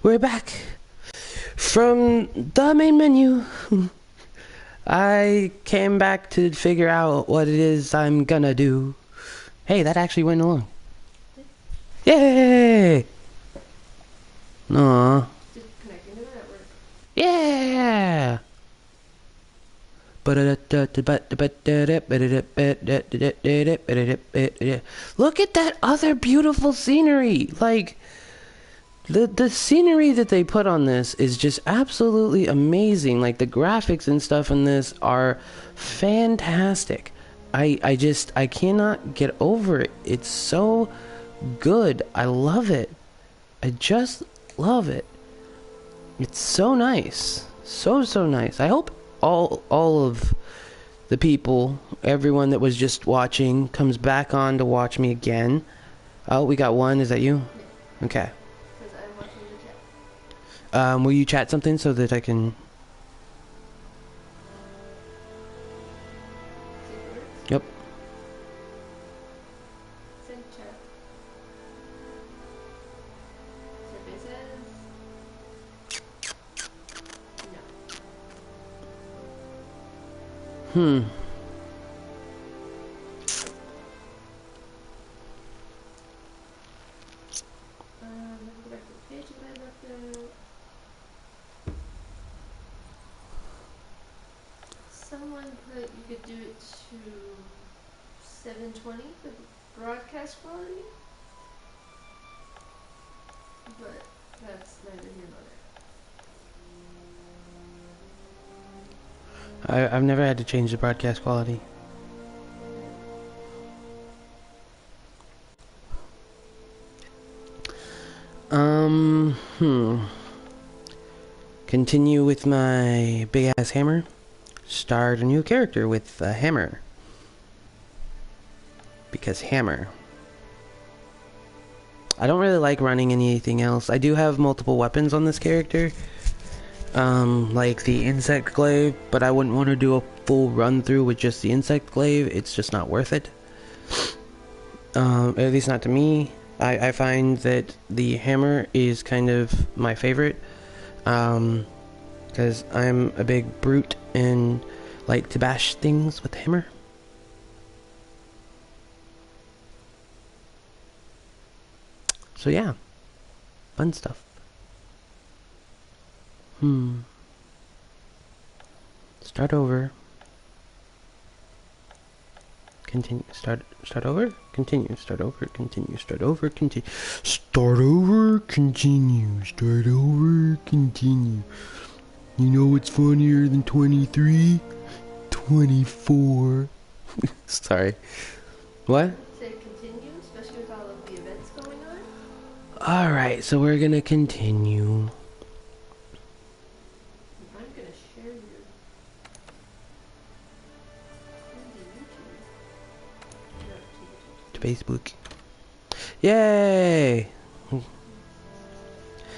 We're back from the main menu. I came back to figure out what it is I'm gonna do. Hey, that actually went along. Yay! Aww. Just connecting to the network. Yeah! Look at that other beautiful scenery! Like, the scenery that they put on this is just absolutely amazing. Like, the graphics and stuff in this are fantastic. I cannot get over it. It's so good. I love it. I just love it. It's so nice. So nice. I hope all of the people, everyone that was just watching, comes back on to watch me again. Oh, we got one. Is that you? Yeah. Okay. Because I'm watching the chat. Will you chat something so that I can... Yep. Send chat. Services. No. Let's go back to the page that I left out. Someone put you could do it to 720 for the broadcast quality, but that's neither here nor there. I've never had to change the broadcast quality. Continue with my big ass hammer. Start a new character with a hammer. Because hammer. I don't really like running anything else. I do have multiple weapons on this character. Like the insect glaive, but I wouldn't want to do a full run through with just the insect glaive. It's just not worth it. At least not to me. I find that the hammer is kind of my favorite. Because I'm a big brute and like to bash things with the hammer. So yeah, fun stuff. Start over. Continue. Start over. Continue. Start over. Continue. Start over. Continue. Start over. Continue. Start over. Continue. You know what's funnier than 23? 24. Sorry. What? Say continue, especially with all of the events going on. Alright, so we're gonna continue. I'm gonna share your To Facebook. Yay!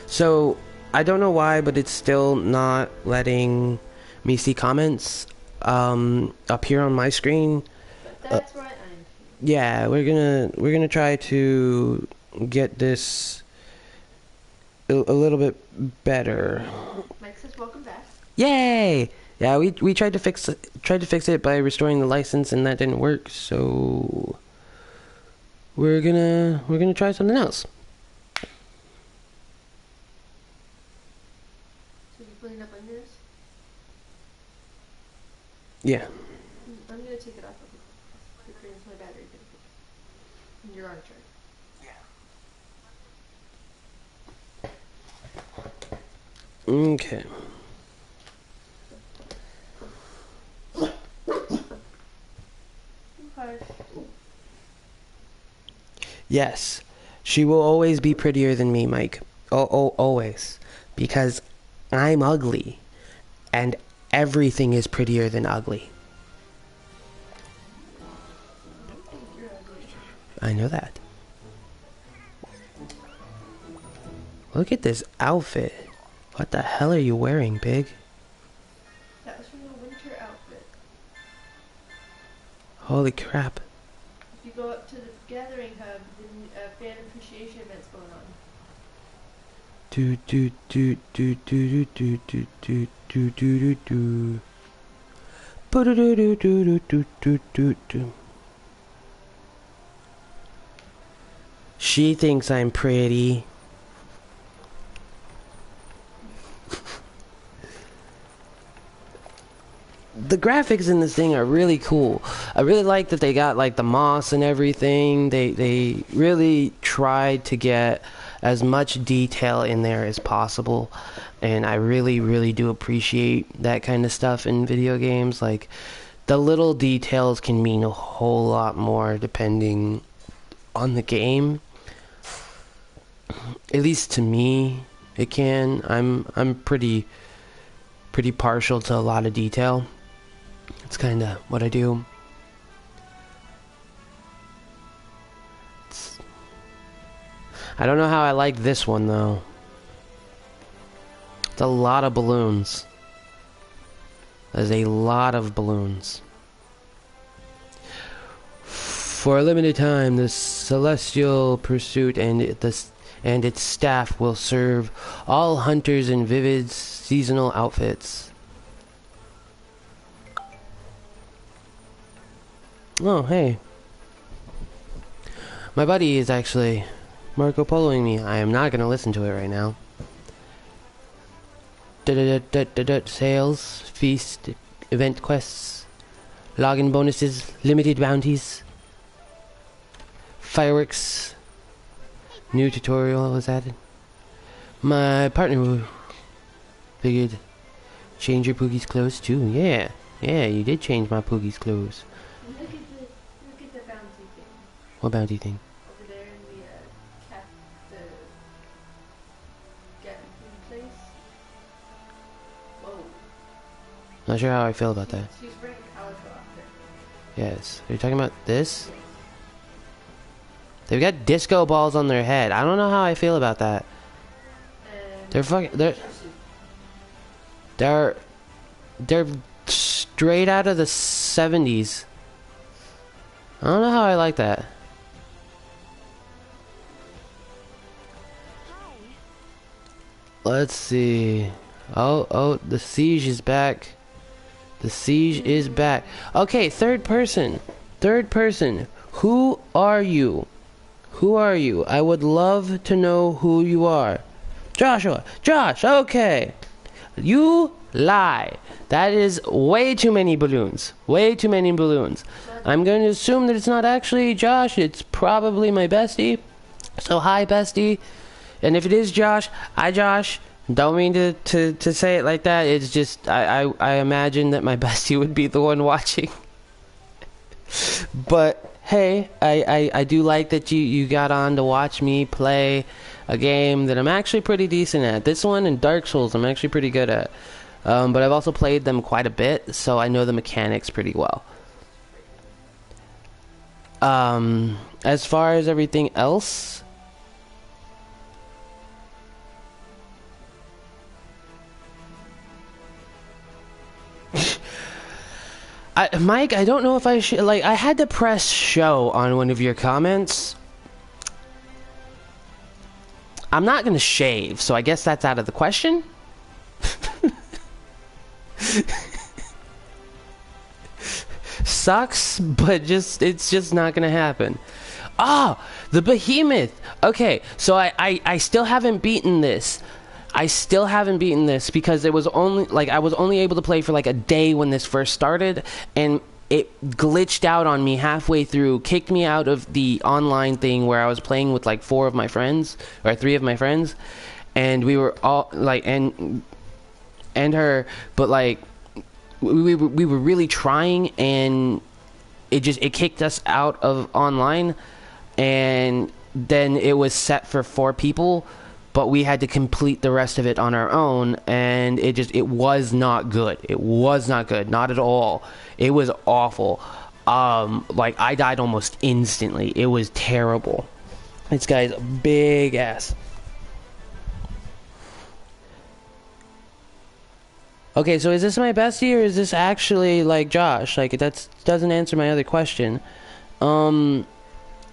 So, I don't know why, but it's still not letting me see comments up here on my screen. But that's why I'm Yeah, we're gonna try to get this a little bit better. Mike says welcome back. Yay! Yeah, we tried to fix it by restoring the license, and that didn't work. So we're gonna try something else. So you putting up on yours? Yeah. I'm gonna take it off of it drains my battery. And you're on charge. Okay. Okay. Yes, she will always be prettier than me, Mike. Oh, always. Because I'm ugly. And everything is prettier than ugly. You're ugly. I know that. Look at this outfit. What the hell are you wearing, pig? That was from the winter outfit. Holy crap. If you go up to the gathering hub, the fan appreciation event's going on. do do do do do do do do do do do do. She thinks I'm pretty. The graphics in this thing are really cool. I really like that they got like the moss and everything. They really tried to get as much detail in there as possible, and I really do appreciate that kind of stuff in video games. Like, the little details can mean a whole lot more depending on the game. At least to me, it can. I'm pretty partial to a lot of detail. It's kind of what I do. I don't know how I like this one, though. It's a lot of balloons. There's a lot of balloons. For a limited time, the Celestial Pursuit and its staff will serve all hunters in vivid seasonal outfits. Oh, hey. My buddy is actually Marco Poloing me. I am not going to listen to it right now. Sales, feast, event quests, login bonuses, limited bounties, fireworks, new tutorial was added. My partner figured change your Poogie's clothes too. Yeah, you did change my Poogie's clothes. Look at the bounty thing. What bounty thing? Over there in the get food place. Whoa. Not sure how I feel about that. She's wearing a calico outfit. Yes. Are you talking about this? They've got disco balls on their head. I don't know how I feel about that. They're fucking. They're straight out of the 70s. I don't know how I like that. Let's see. Oh, the siege is back. The siege is back. Okay, third person. Who are you? Who are you? I would love to know who you are. Josh, okay. You lie. That is way too many balloons. I'm going to assume that it's not actually Josh. It's probably my bestie. So hi, bestie. And if it is Josh, hi, Josh. Don't mean to say it like that. It's just I imagine that my bestie would be the one watching. But hey, I do like that you got on to watch me play a game that I'm actually pretty decent at. This one and Dark Souls I'm actually pretty good at. But I've also played them quite a bit, so I know the mechanics pretty well. As far as everything else, Mike, I don't know if I should, like, I had to press show on one of your comments. I'm not gonna shave, so I guess that's out of the question. Sucks, but it's just not gonna happen. The behemoth. Okay, so I still haven't beaten this. Because it was only like I was only able to play for like a day when this first started, and it glitched out on me halfway through, kicked me out of the online thing where I was playing with like 3 of my friends, and we were all like and her, but like we were really trying, and it kicked us out of online, and then it was set for 4 people. But we had to complete the rest of it on our own, and it was not good. Not at all. It was awful. Like, I died almost instantly. It was terrible. This guy's a big ass. Okay, so is this my bestie, or is this actually, like, Josh? Like, that doesn't answer my other question.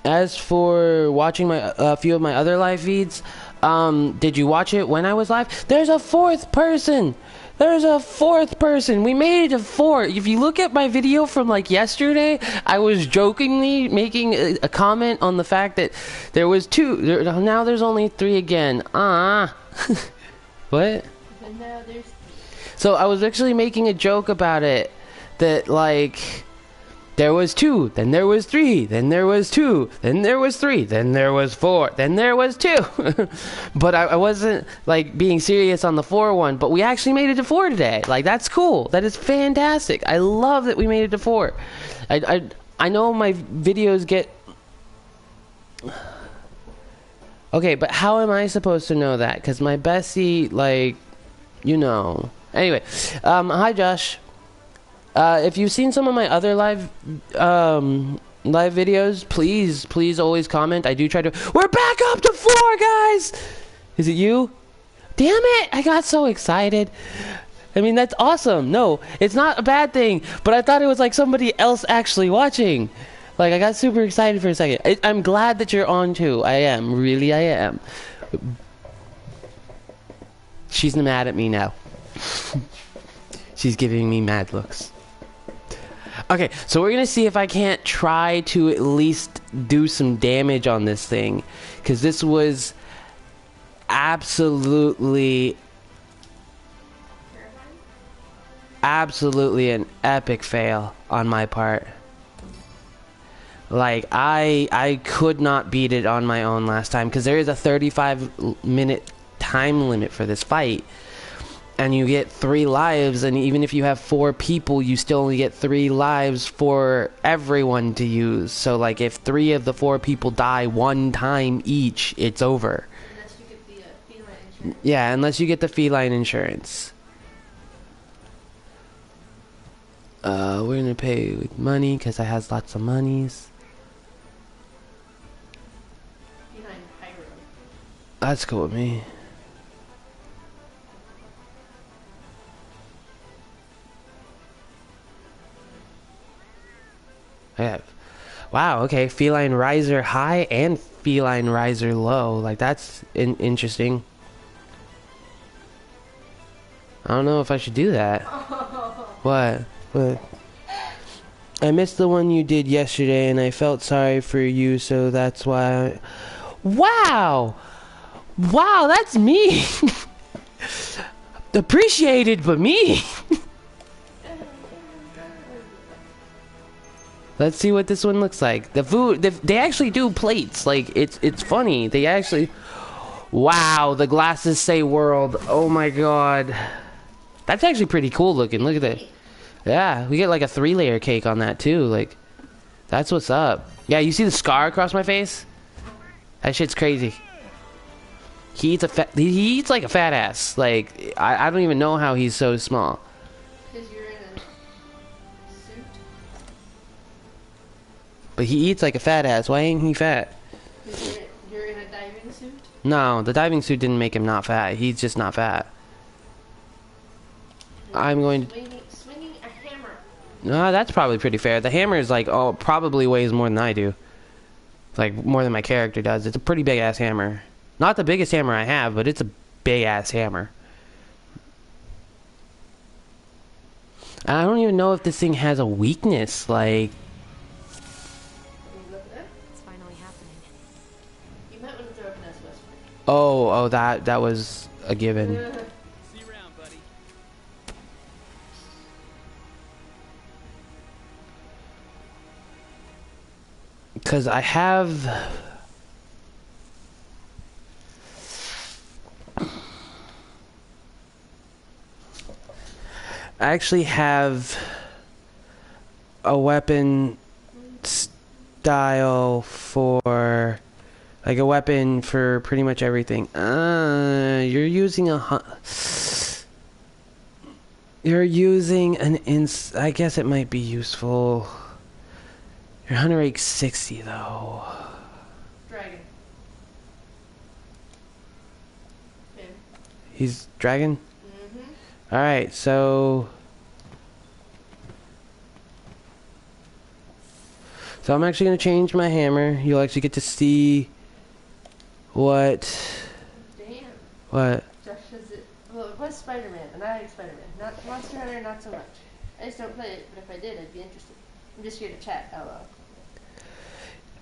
As for watching a few of my other live feeds, Did you watch it when I was live? There's a fourth person. There's a fourth person. We made it to 4. If you look at my video from like yesterday, I was jokingly making a comment on the fact that there was 2. Now there's only 3 again. What? But now there's... So I was actually making a joke about it. That like... There was 2, then there was 3, then there was 2, then there was 3, then there was 4, then there was 2. But I wasn't like being serious on the 4 one, but we actually made it to 4 today. Like that's cool. That is fantastic. I love that we made it to 4. I know my videos get... Okay, but how am I supposed to know that? Because my bestie, like, you know. Anyway, hi Josh. If you've seen some of my other live videos, please always comment. I do try to... We're back up to 4, guys! Is it you? Damn it! I got so excited. I mean, that's awesome. No, it's not a bad thing, but I thought it was like somebody else actually watching. Like, I got super excited for a second. I'm glad that you're on too. I am. Really, I am. She's mad at me now. She's giving me mad looks. Okay, so we're gonna see if I can't try to at least do some damage on this thing, because this was absolutely an epic fail on my part. Like I could not beat it on my own last time, because there is a 35-minute time limit for this fight. And you get 3 lives, and even if you have 4 people, you still only get 3 lives for everyone to use. So, like, if 3 of the 4 people die 1 time each, it's over. Unless you get the feline insurance. Yeah, unless you get the feline insurance. We're gonna pay with money, because I has lots of monies. Feline pyro. That's cool with me. Yeah. Wow, okay. Feline riser high and feline riser low. Like, that's interesting. I don't know if I should do that. What? I missed the one you did yesterday, and I felt sorry for you, so that's why Wow! Wow, that's me! Appreciated, but me! Let's see what this one looks like. The food, they actually do plates. Like, it's funny. They actually... Wow, the glasses say world. Oh my god. That's actually pretty cool looking. Look at that. Yeah, we get like a 3-layer cake on that too. Like, that's what's up. Yeah, you see the scar across my face? That shit's crazy. He eats like a fat ass. Like, I don't even know how he's so small. Because you're in a suit? But he eats like a fat ass. Why ain't he fat? Because you're in a diving suit? No, the diving suit didn't make him not fat. He's just not fat. I'm going to... Swinging a hammer. No, that's probably pretty fair. The hammer is like, oh, probably weighs more than I do. Like, more than my character does. It's a pretty big-ass hammer. Not the biggest hammer I have, but it's a big-ass hammer. I don't even know if this thing has a weakness, like... It's finally happening. You might want to throw up an SOS. Oh, that was a given. See you around, buddy. Because I have... I actually have a weapon style for... Like a weapon for pretty much everything. You're using a... You're using an I guess it might be useful. Your hunter rate 60 though. Dragon. Okay. He's dragon? Mm-hmm. Alright, so... So I'm actually going to change my hammer. You'll actually get to see what... What? Josh says it. Well, it was Spider-Man, and I like Spider-Man. Not Monster Hunter, not so much. I just don't play it, but if I did, I'd be interested. I'm just here to chat. Hello.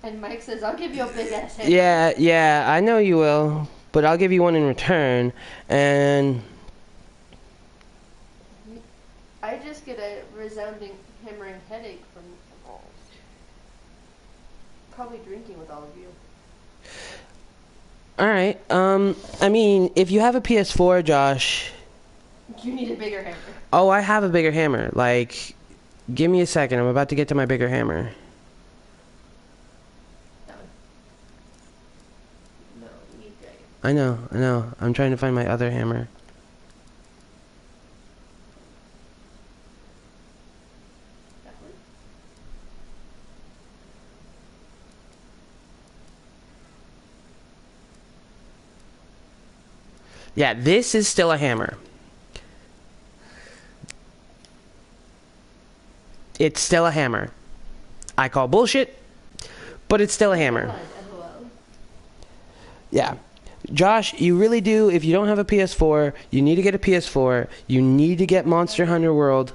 And Mike says, "I'll give you a big ass hammer." Yeah, I know you will, but I'll give you one in return. And I just get a resounding hammering headache from probably drinking with all of you. all right. I mean, if you have a PS4, Josh. You need a bigger hammer. Oh, I have a bigger hammer. Like, give me a second. I'm about to get to my bigger hammer. That one. No, we need dragon. I know. I'm trying to find my other hammer. That one. Yeah, this is still a hammer. It's still a hammer. I call bullshit, but it's still a hammer. LOL. Yeah. Josh, you really do, if you don't have a PS4, you need to get a PS4. You need to get Monster Hunter World,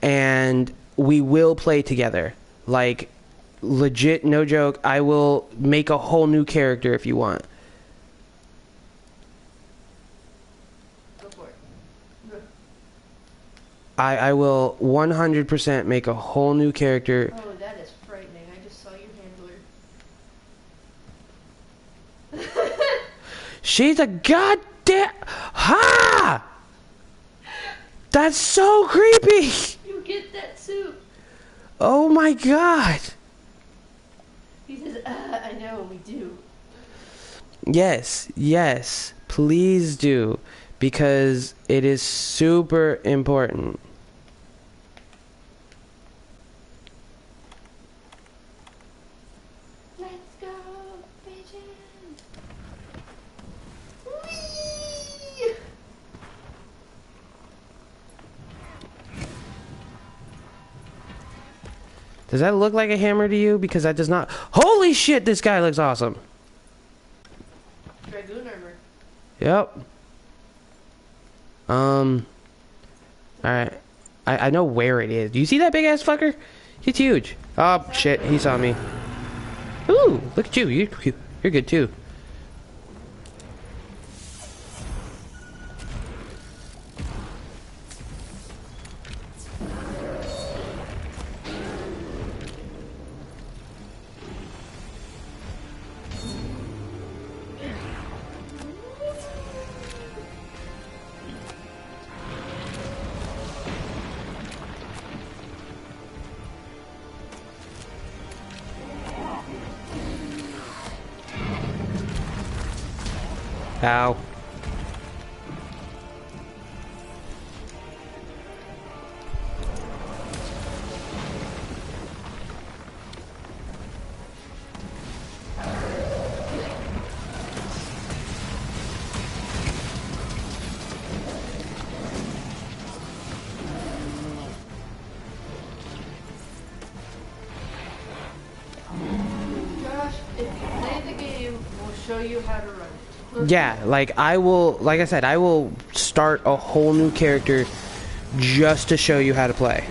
and we will play together. Like, legit, no joke, I will make a whole new character if you want. Go for it. I will 100% make a whole new character. Oh, that is frightening. I just saw your handler. She's a goddamn... Ha! That's so creepy! You get that soup. Oh my god! He says, I know, we do. Yes, please do. Because it is super important. Let's go, bitches. Whee! Does that look like a hammer to you? Because that does not... Holy shit, this guy looks awesome. Dragoon armor. Yep. Alright. I know where it is. Do you see that big ass fucker? He's huge. Oh, shit. He saw me. Ooh, look at you. You're good too. Ow. Josh, if you play the game, we'll show you how to run it. Yeah, like I said, I will start a whole new character just to show you how to play.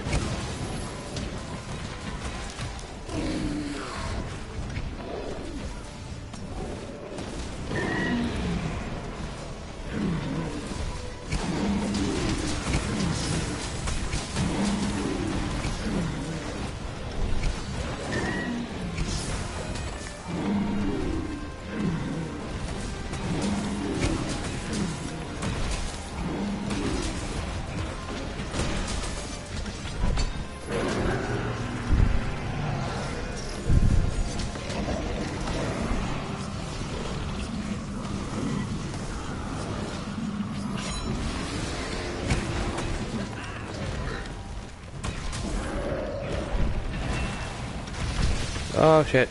Oh shit.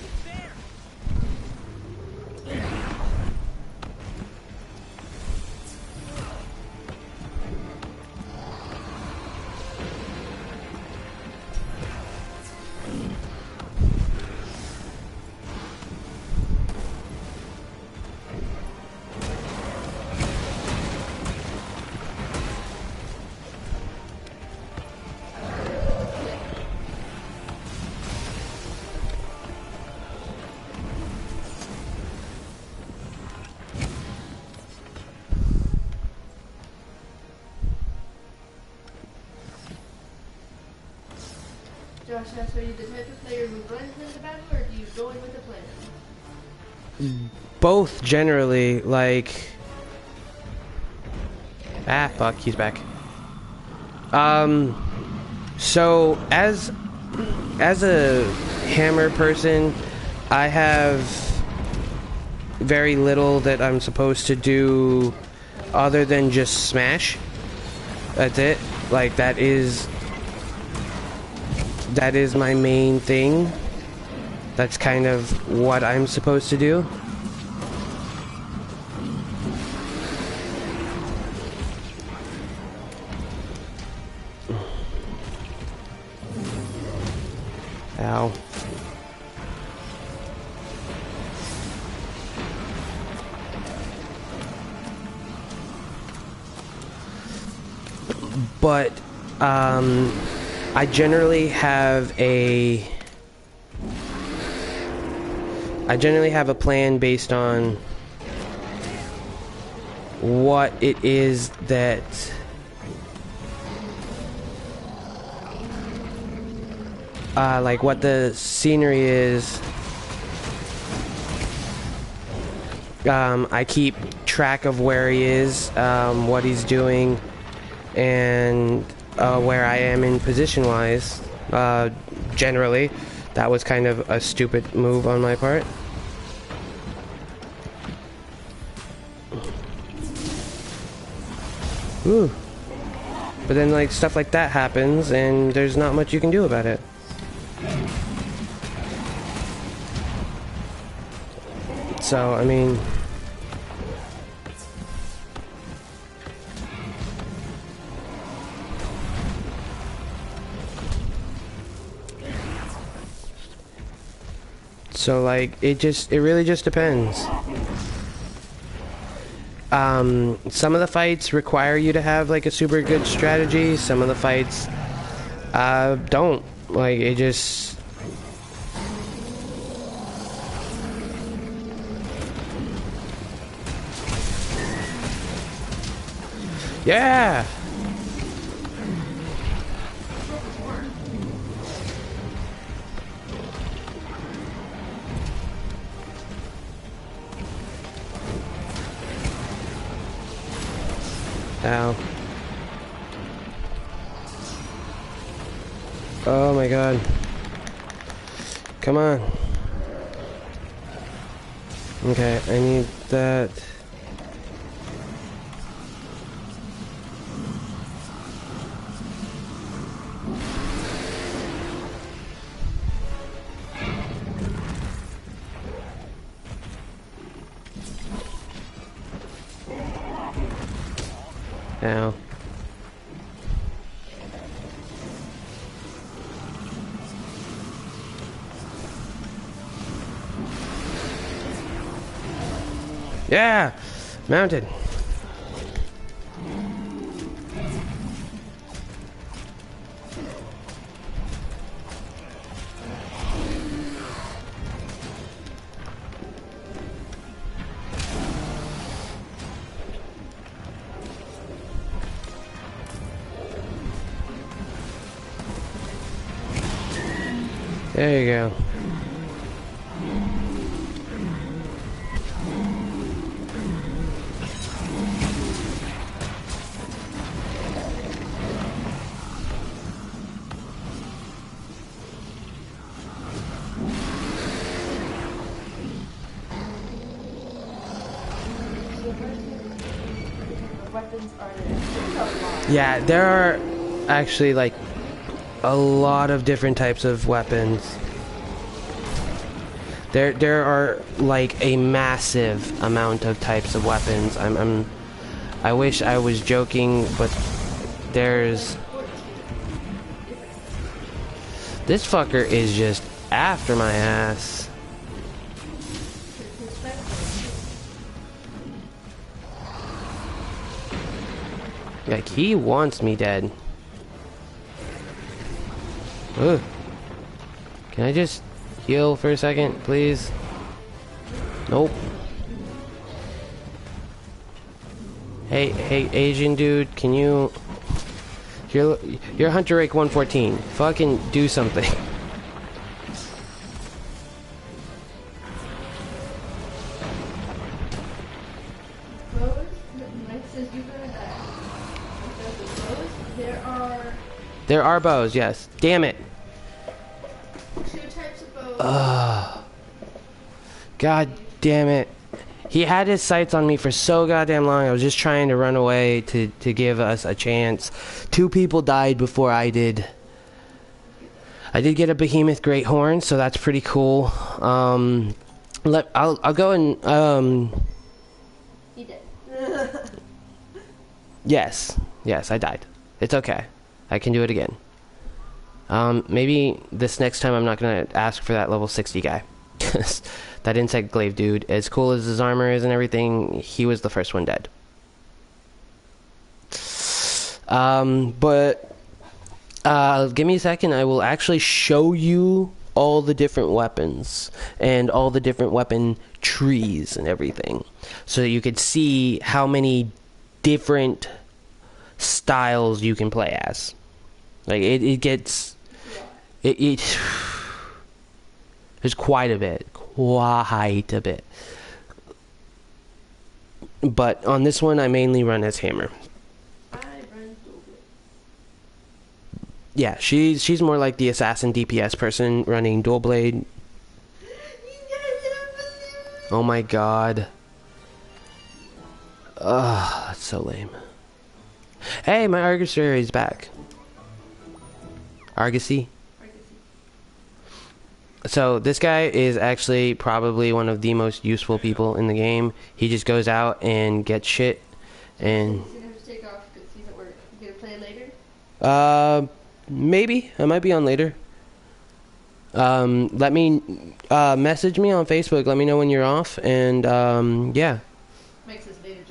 Josh asked, are you the type of player who runs into battle, or do you go in with a plan? Both, generally. Like... Ah, fuck, he's back. So, as a hammer person, I have very little that I'm supposed to do other than just smash. That's it. Like, that is my main thing. That's kind of what I'm supposed to do. Ow. But, I generally have a plan based on what it is that like what the scenery is. I keep track of where he is, what he's doing, and where I am in position-wise. Generally, that was kind of a stupid move on my part. Ooh. But then, like, stuff like that happens, and there's not much you can do about it. So, I mean... So, like, it really just depends. Some of the fights require you to have, like, a super good strategy. Some of the fights, don't. Like, it just... Yeah! Ow. Oh my god. Come on. Okay, I need that. Ow. Yeah! Mounted. There you go. Weapons are there? There's a lot. Yeah, there are actually like a lot of different types of weapons. There are like a massive amount of types of weapons. I wish I was joking, but there's... This fucker is just after my ass. Like, he wants me dead. Ugh. Can I just heal for a second, please? Nope. Hey, Asian dude, can you You're Hunter Rake 114. Fucking do something. Mike says you're gonna die. There are bows, yes. Damn it. 2 types of bows. God damn it. He had his sights on me for so goddamn long. I was just trying to run away to give us a chance. 2 people died before I did. I did get a behemoth great horn, so that's pretty cool. I'll go and He did. Yes, I died. It's okay. I can do it again. Maybe this next time I'm not gonna ask for that level 60 guy. That insect glaive dude, as cool as his armor is and everything, he was the first one dead. But give me a second. I will actually show you all the different weapons and all the different weapon trees and everything, so that you could see how many different styles you can play as. Like it gets there's quite a bit. But on this one, I mainly run as Hammer. I run dual. Yeah, she's more like the assassin DPS person running dual blade. Oh my god. Ugh, that's so lame. Hey, my Argosy is back. Argosy. So this guy is actually probably one of the most useful people in the game. He just goes out and gets shit, and He's gonna have to take off because he's at work. You gonna play later? Maybe I might be on later. Let me message me on Facebook. Let me know when you're off, and yeah. Makes us later,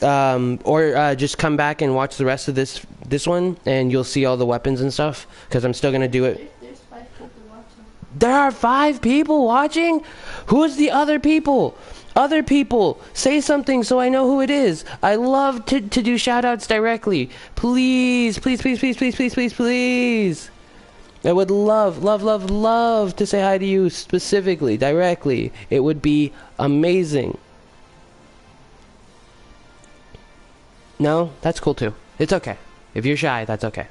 Joe. Or just come back and watch the rest of this one, and you'll see all the weapons and stuff. Because I'm still gonna do it. There's 5 people watching. There are 5 people watching? Who's the other people? Other people, say something so I know who it is. I love to do shout-outs directly. Please, please, please, please, please, please, please, please. I would love to say hi to you specifically, directly. It would be amazing. No? That's cool too. It's okay. If you're shy, that's okay.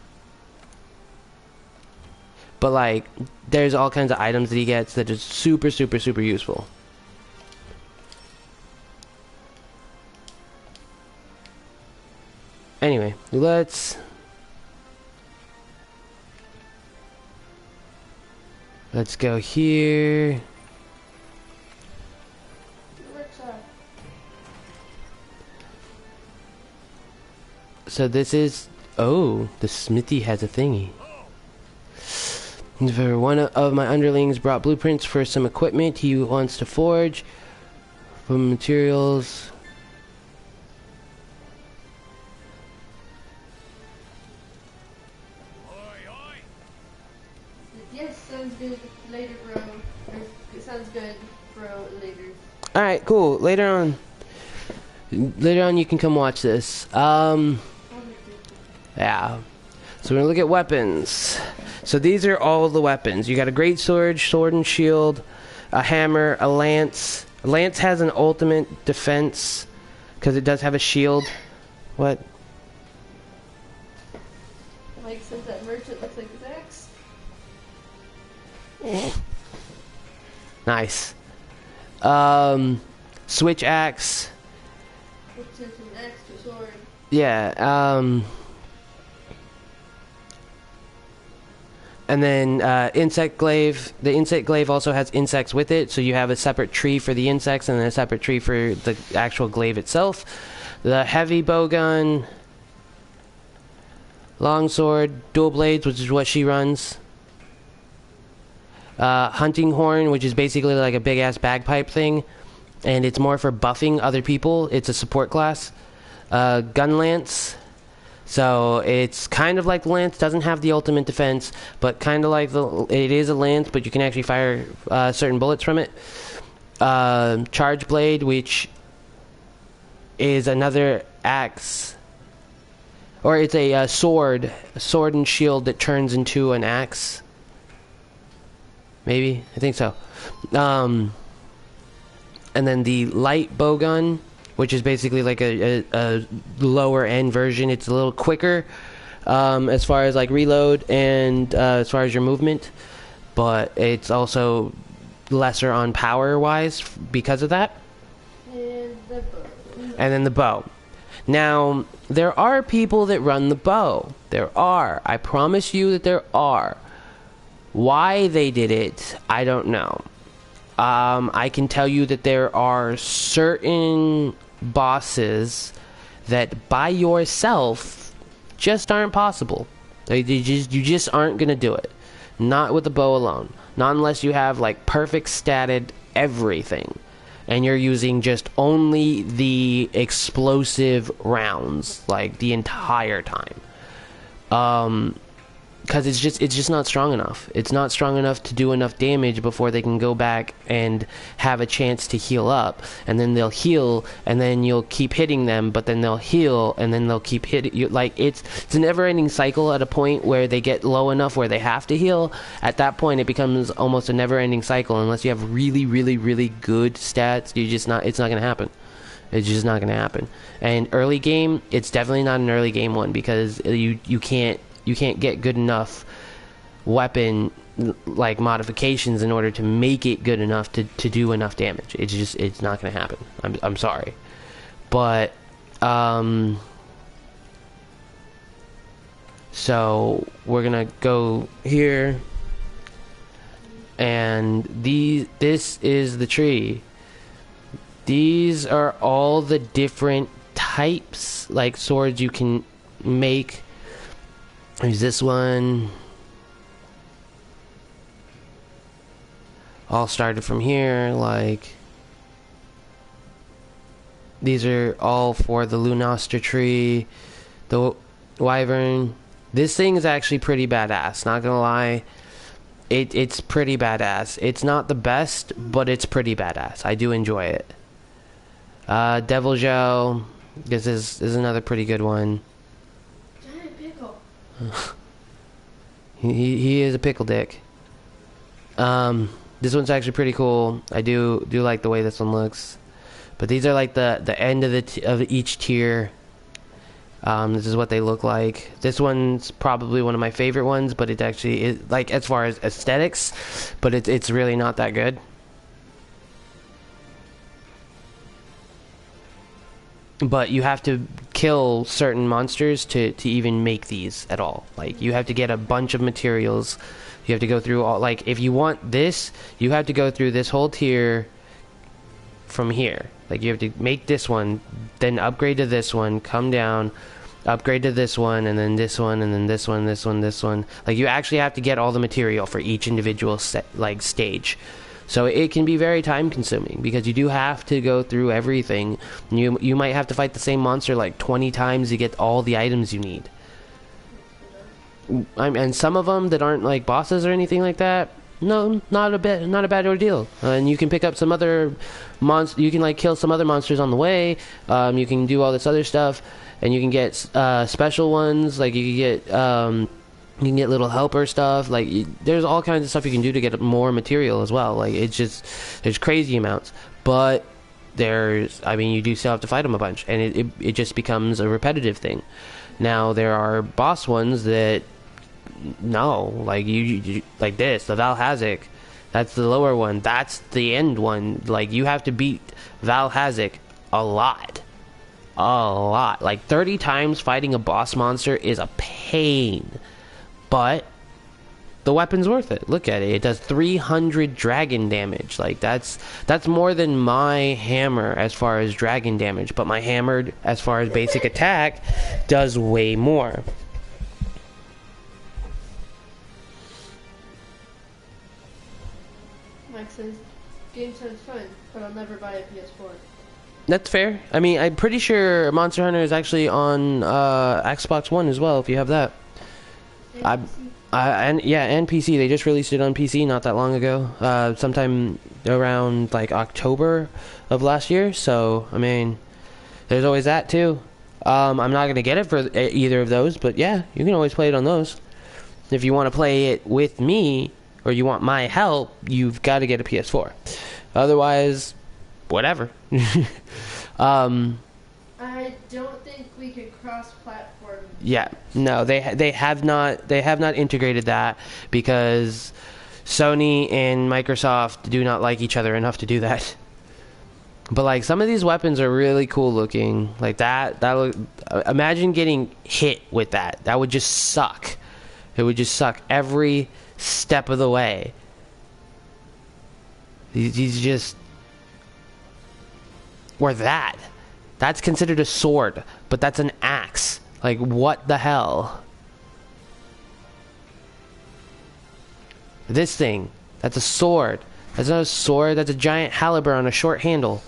But like, there's all kinds of items that he gets that is super, super, super useful. Anyway, let's go here. So this is, oh, the smithy has a thingy. One of my underlings brought blueprints for some equipment he wants to forge from materials. Yes, sounds good. Later, bro. Or, it sounds good, bro. Later. All right, cool. Later on you can come watch this. Yeah. So we're gonna look at weapons. So these are all the weapons. You got a great sword, sword and shield, a hammer, a lance. A lance has an ultimate defense because it does have a shield. What? Mike says that merchant looks like his axe. Nice. Switch axe. Which is an axe to sword. Yeah. And then insect glaive. The insect glaive also has insects with it, so you have a separate tree for the insects and then a separate tree for the actual glaive itself. The heavy bowgun, longsword, dual blades, which is what she runs. Hunting horn, which is basically like a big ass bagpipe thing, and it's more for buffing other people. It's a support class. Gun lance. So it's kind of like the lance, doesn't have the ultimate defense, but kind of like it is a lance, but you can actually fire certain bullets from it. Charge blade, which is another axe or it's a sword and shield that turns into an axe. Maybe, I think so. And then the light bowgun, which is basically like a lower end version. It's a little quicker as far as like reload and as far as your movement, but it's also lesser on power wise because of that. And the bow. And then the bow. Now, there are people that run the bow. There are. I promise you that there are. Why they did it, I don't know. I can tell you that there are certain bosses that by yourself just aren't possible. You just aren't gonna do it. Not with the bow alone. Not unless you have like perfect statted everything, and you're using just only the explosive rounds like the entire time. Because it's just not strong enough. It's not strong enough to do enough damage before they can go back and have a chance to heal up. And then they'll heal, and then you'll keep hitting them, but then they'll heal, and then they'll keep hitting you. Like, it's a never-ending cycle at a point where they get low enough where they have to heal. At that point, it becomes almost a never-ending cycle. Unless you have really, really, really good stats, it's not going to happen. It's just not going to happen. And early game, it's definitely not an early game one, because you can't get good enough weapon like modifications in order to make it good enough to do enough damage. It's not gonna happen. I'm sorry. But so we're gonna go here, and this is the tree. These are all the different types like swords you can make. There's this one. All started from here, like these are all for the Lunoster tree, the wyvern. This thing is actually pretty badass, not gonna lie. It's pretty badass. It's not the best, but it's pretty badass. I do enjoy it. Devil Joe, this is another pretty good one. He is a pickle dick. This one's actually pretty cool. I do like the way this one looks. But these are like the end of each tier. This is what they look like. This one's probably one of my favorite ones, but it actually is like as far as aesthetics, but it's really not that good. But you have to kill certain monsters to even make these at all. Like, you have to get a bunch of materials. You have to go through all... Like, if you want this, you have to go through this whole tier from here. Like, you have to make this one, then upgrade to this one, come down, upgrade to this one, and then this one, and then this one, this one, this one. Like, you actually have to get all the material for each individual stage. So it can be very time consuming because you do have to go through everything. You might have to fight the same monster like 20 times to get all the items you need. And some of them that aren't like bosses or anything like that, no, not a bad ordeal. And you can pick up some other you can like kill some other monsters on the way. You can do all this other stuff, and you can get special ones. Like you can get little helper stuff. Like there's all kinds of stuff you can do to get more material as well. Like there's crazy amounts, but you do still have to fight them a bunch, and it just becomes a repetitive thing. Now there are boss ones that like you like this, the Valhazak. That's the lower one. That's the end one. Like you have to beat Valhazak a lot. Like 30 times fighting a boss monster is a pain. But the weapon's worth it. Look at it. It does 300 dragon damage. Like that's more than my hammer as far as dragon damage. But my hammer, as far as basic attack, does way more. Mike says, game sounds fun, but I'll never buy a PS4. That's fair. I mean, I'm pretty sure Monster Hunter is actually on Xbox One as well, if you have that. And PC. They just released it on PC not that long ago. Sometime around like October of last year. So I mean, there's always that too. I'm not gonna get it for either of those, but yeah, you can always play it on those. If you want to play it with me, or you want my help, you've got to get a PS4. Otherwise, whatever. I don't think we could cross-platform. Yeah, no, they have not integrated that because Sony and Microsoft do not like each other enough to do that. But like some of these weapons are really cool looking, like that. Imagine getting hit with that. That would just suck. It would just suck every step of the way. These just, or that. That's considered a sword, but that's an axe. Like, what the hell? This thing, that's a sword. That's not a sword, that's a giant halberd on a short handle.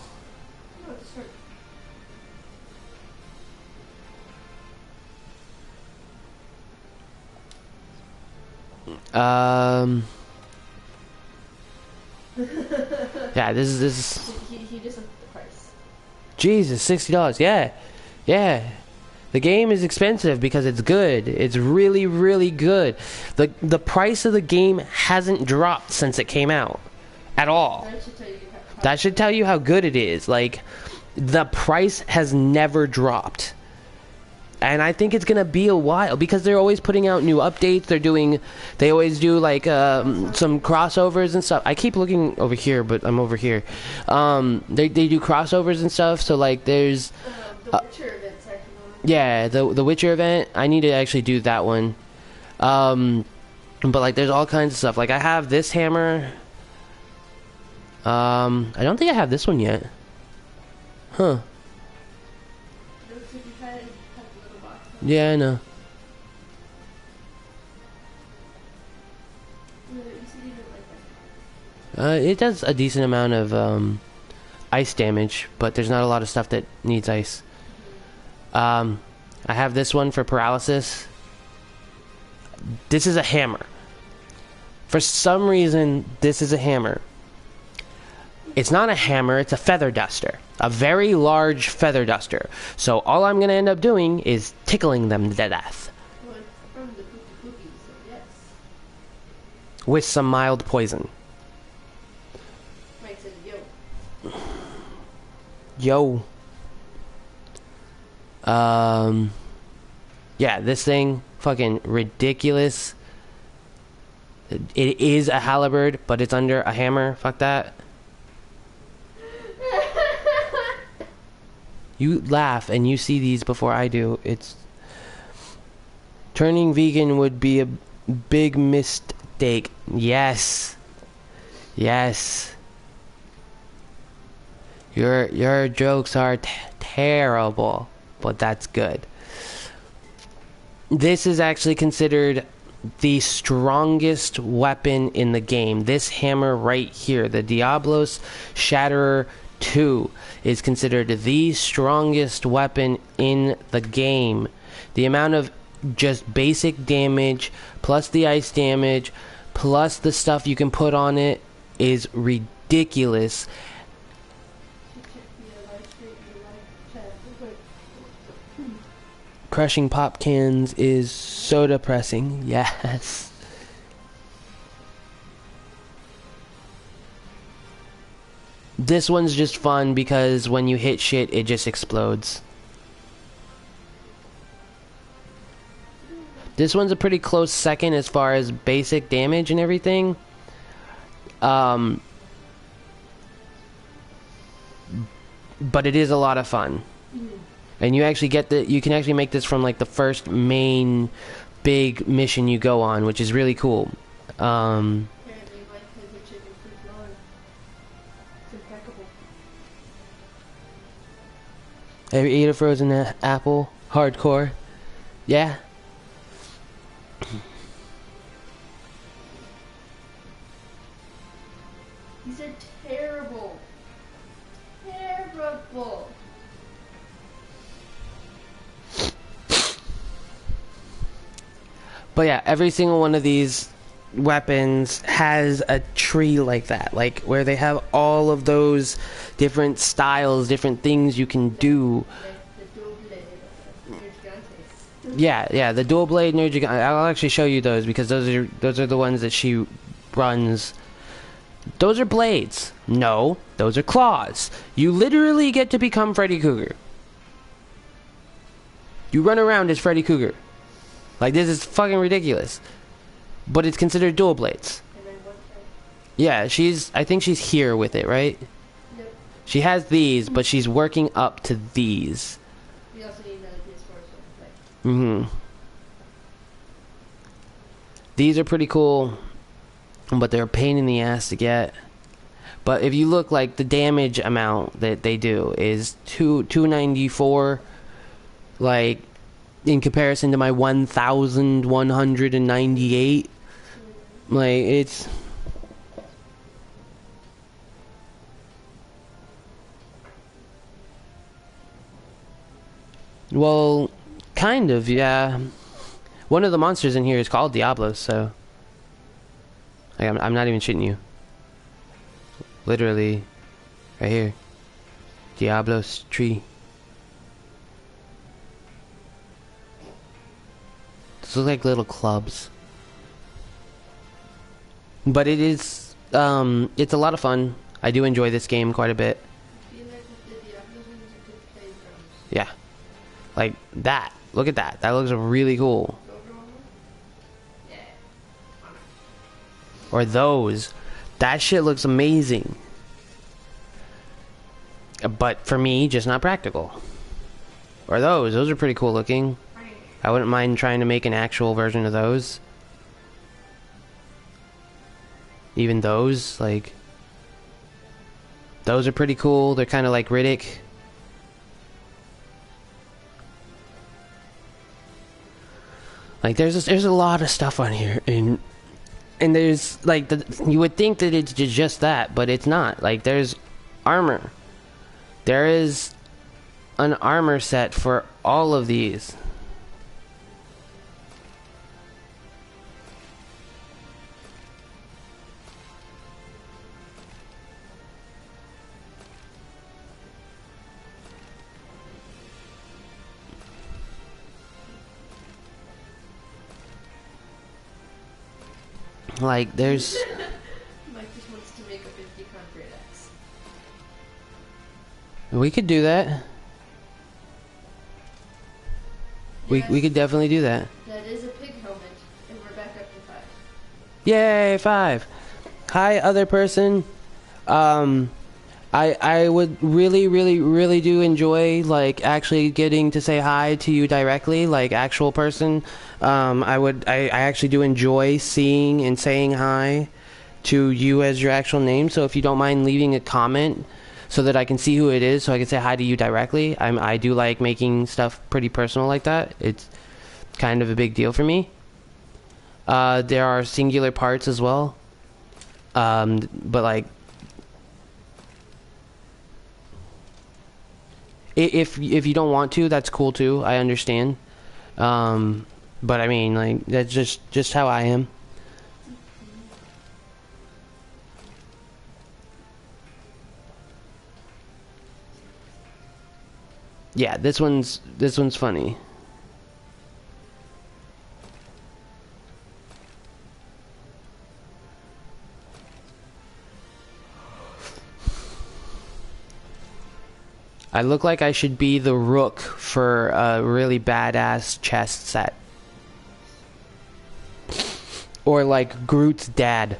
Yeah, this is. He just looked at the price. Jesus, $60. Yeah, yeah. The game is expensive because it's good. It's really, really good. The price of the game hasn't dropped since it came out, at all. That should tell you how good it is. Like, the price has never dropped. And I think it's gonna be a while because they're always putting out new updates. They always do like some crossovers and stuff. I keep looking over here, but I'm over here. They do crossovers and stuff. So like there's the Witcher event's actually going on. Yeah, the Witcher event. I need to actually do that one. But like there's all kinds of stuff. Like I have this hammer. I don't think I have this one yet. Huh. Yeah, I know. It does a decent amount of ice damage, but there's not a lot of stuff that needs ice. I have this one for paralysis. This is a hammer. For some reason, this is a hammer. It's not a hammer, it's a feather duster. A very large feather duster. So all I'm going to end up doing is tickling them to death. Well, it's from the cookie, so yes. With some mild poison. Mike said, yo. Yeah, this thing, fucking ridiculous. It is a halberd, but it's under a hammer. Fuck that. You laugh and you see these before I do. It's turning vegan would be a big mistake. Yes. Yes. Your jokes are terrible, but that's good. This is actually considered the strongest weapon in the game. This hammer right here, the Diablos Shatterer 2, is considered the strongest weapon in the game. The amount of just basic damage, plus the ice damage, plus the stuff you can put on it is ridiculous. Crushing pop cans is so depressing. Yes. This one's just fun because when you hit shit, it just explodes. This one's a pretty close second as far as basic damage and everything. But it is a lot of fun. And you actually you can actually make this from like the first main big mission you go on, which is really cool. Ever eat a frozen apple? Hardcore? Yeah? These are terrible. Terrible. But yeah, every single one of these weapons has a tree like that, like where they have all of those different styles, different things you can do. Yeah, the dual blade energy. I'll actually show you those because those are the ones that she runs. Those are blades. No, those are claws. You literally get to become Freddy Krueger. You run around as Freddy Krueger. Like, this is fucking ridiculous. But it's considered dual blades. Yeah, I think she's here with it, right? Yep. She has these, but she's working up to these. We also need another PS4 so Mm-hmm. These are pretty cool, but they're a pain in the ass to get. But if you look, like, the damage amount that they do is 294, like, in comparison to my 1,198. Like, it's... Well, kind of, yeah. One of the monsters in here is called Diablos, so... Like, I'm not even shitting you. Literally, right here. Diablos tree. These look like little clubs. But it is, it's a lot of fun. I do enjoy this game quite a bit. Yeah. Like that. Look at that. That looks really cool. Or those. That shit looks amazing. But for me, just not practical. Or those. Those are pretty cool looking. I wouldn't mind trying to make an actual version of those. Even those, like... Those are pretty cool. They're kind of like Riddick. Like, there's a lot of stuff on here. And there's, like, you would think that it's just that, but it's not. Like, there's armor. There is an armor set for all of these. Like, there's... Mike just wants to make a 50 concrete X. We could do that. Yes, We could definitely do that. that is a pig helmet, and we're back up to 5. Yay, 5. Hi, other person. I would really do enjoy, like, actually getting to say hi to you directly, like, actual person. I actually do enjoy seeing and saying hi to you as your actual name. So if you don't mind leaving a comment so that I can see who it is, so I can say hi to you directly. I do like making stuff pretty personal like that. It's kind of a big deal for me. There are singular parts as well. But like, if you don't want to, that's cool too. I understand. But I mean, like, that's just how I am. Yeah, this one's funny. I look like I should be the Rook for a really badass chest set. Or like Groot's dad.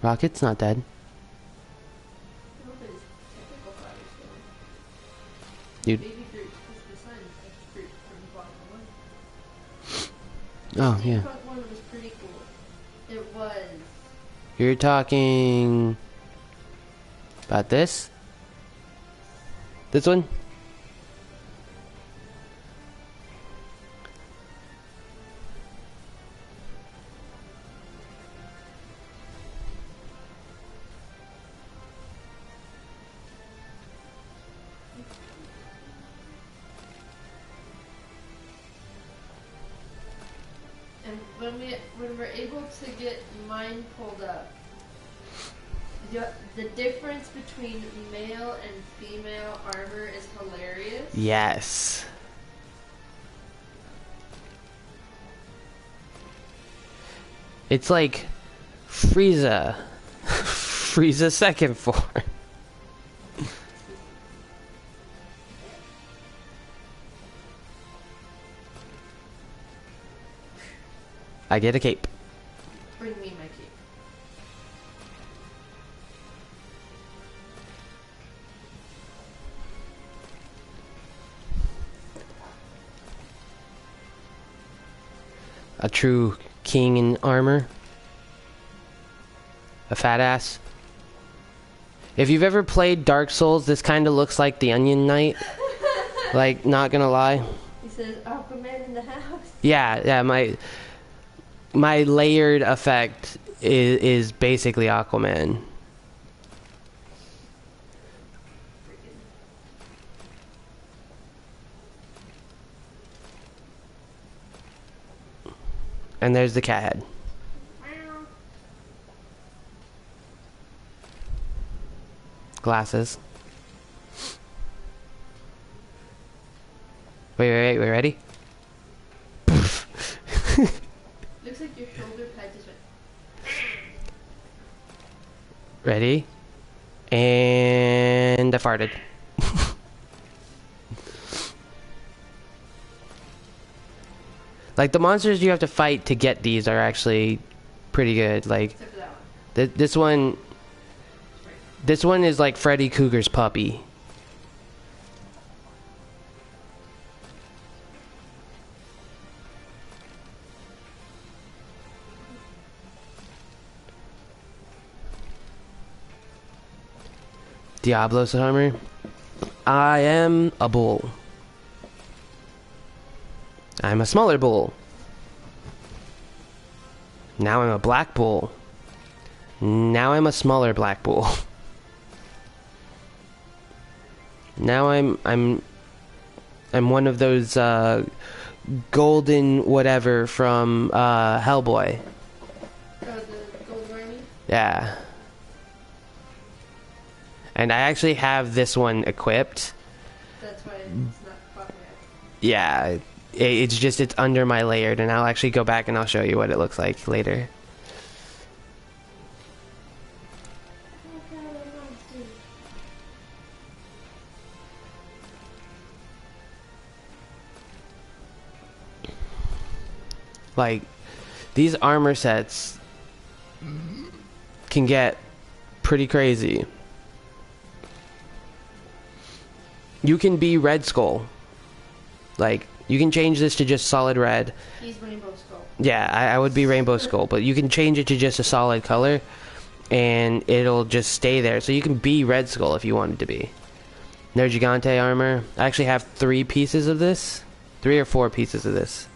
Rocket's not dead. Dude. Oh, yeah. One was pretty cool. It was. You're talking about this? This one? And when we're able to get mine pulled up, The difference between male and female armor is hilarious. Yes. It's like Frieza. Frieza second form. I get a cape. Bring me my cape. A true king in armor. A fat ass. If you've ever played Dark Souls, this kind of looks like the Onion Knight. Like, not gonna lie. He says, Aquaman in the house. Yeah, my layered effect is basically Aquaman. And there's the cat head. Glasses. Wait, ready? Looks like your shoulder pad just went. Ready? And I farted. Like, the monsters you have to fight to get these are actually pretty good. Like, Except for that one. this one is like Freddy Krueger's puppy. Diablo's armor. I am a bull. I'm a smaller bull. Now I'm a black bull. Now I'm a smaller black bull. Now I'm one of those golden whatever from Hellboy. Oh, the gold army? Yeah. And I actually have this one equipped. That's why it's not popping out. Yeah. It's just, it's under my layered, and I'll actually go back and I'll show you what it looks like later. Oh god, a monster. Like, these armor sets can get pretty crazy. You can be Red Skull. Like, you can change this to just solid red. He's Rainbow Skull. Yeah, I would be Rainbow Skull, but you can change it to just a solid color, and it'll just stay there. So you can be Red Skull if you wanted to be. Nergigante armor. I actually have 3 pieces of this. 3 or 4 pieces of this.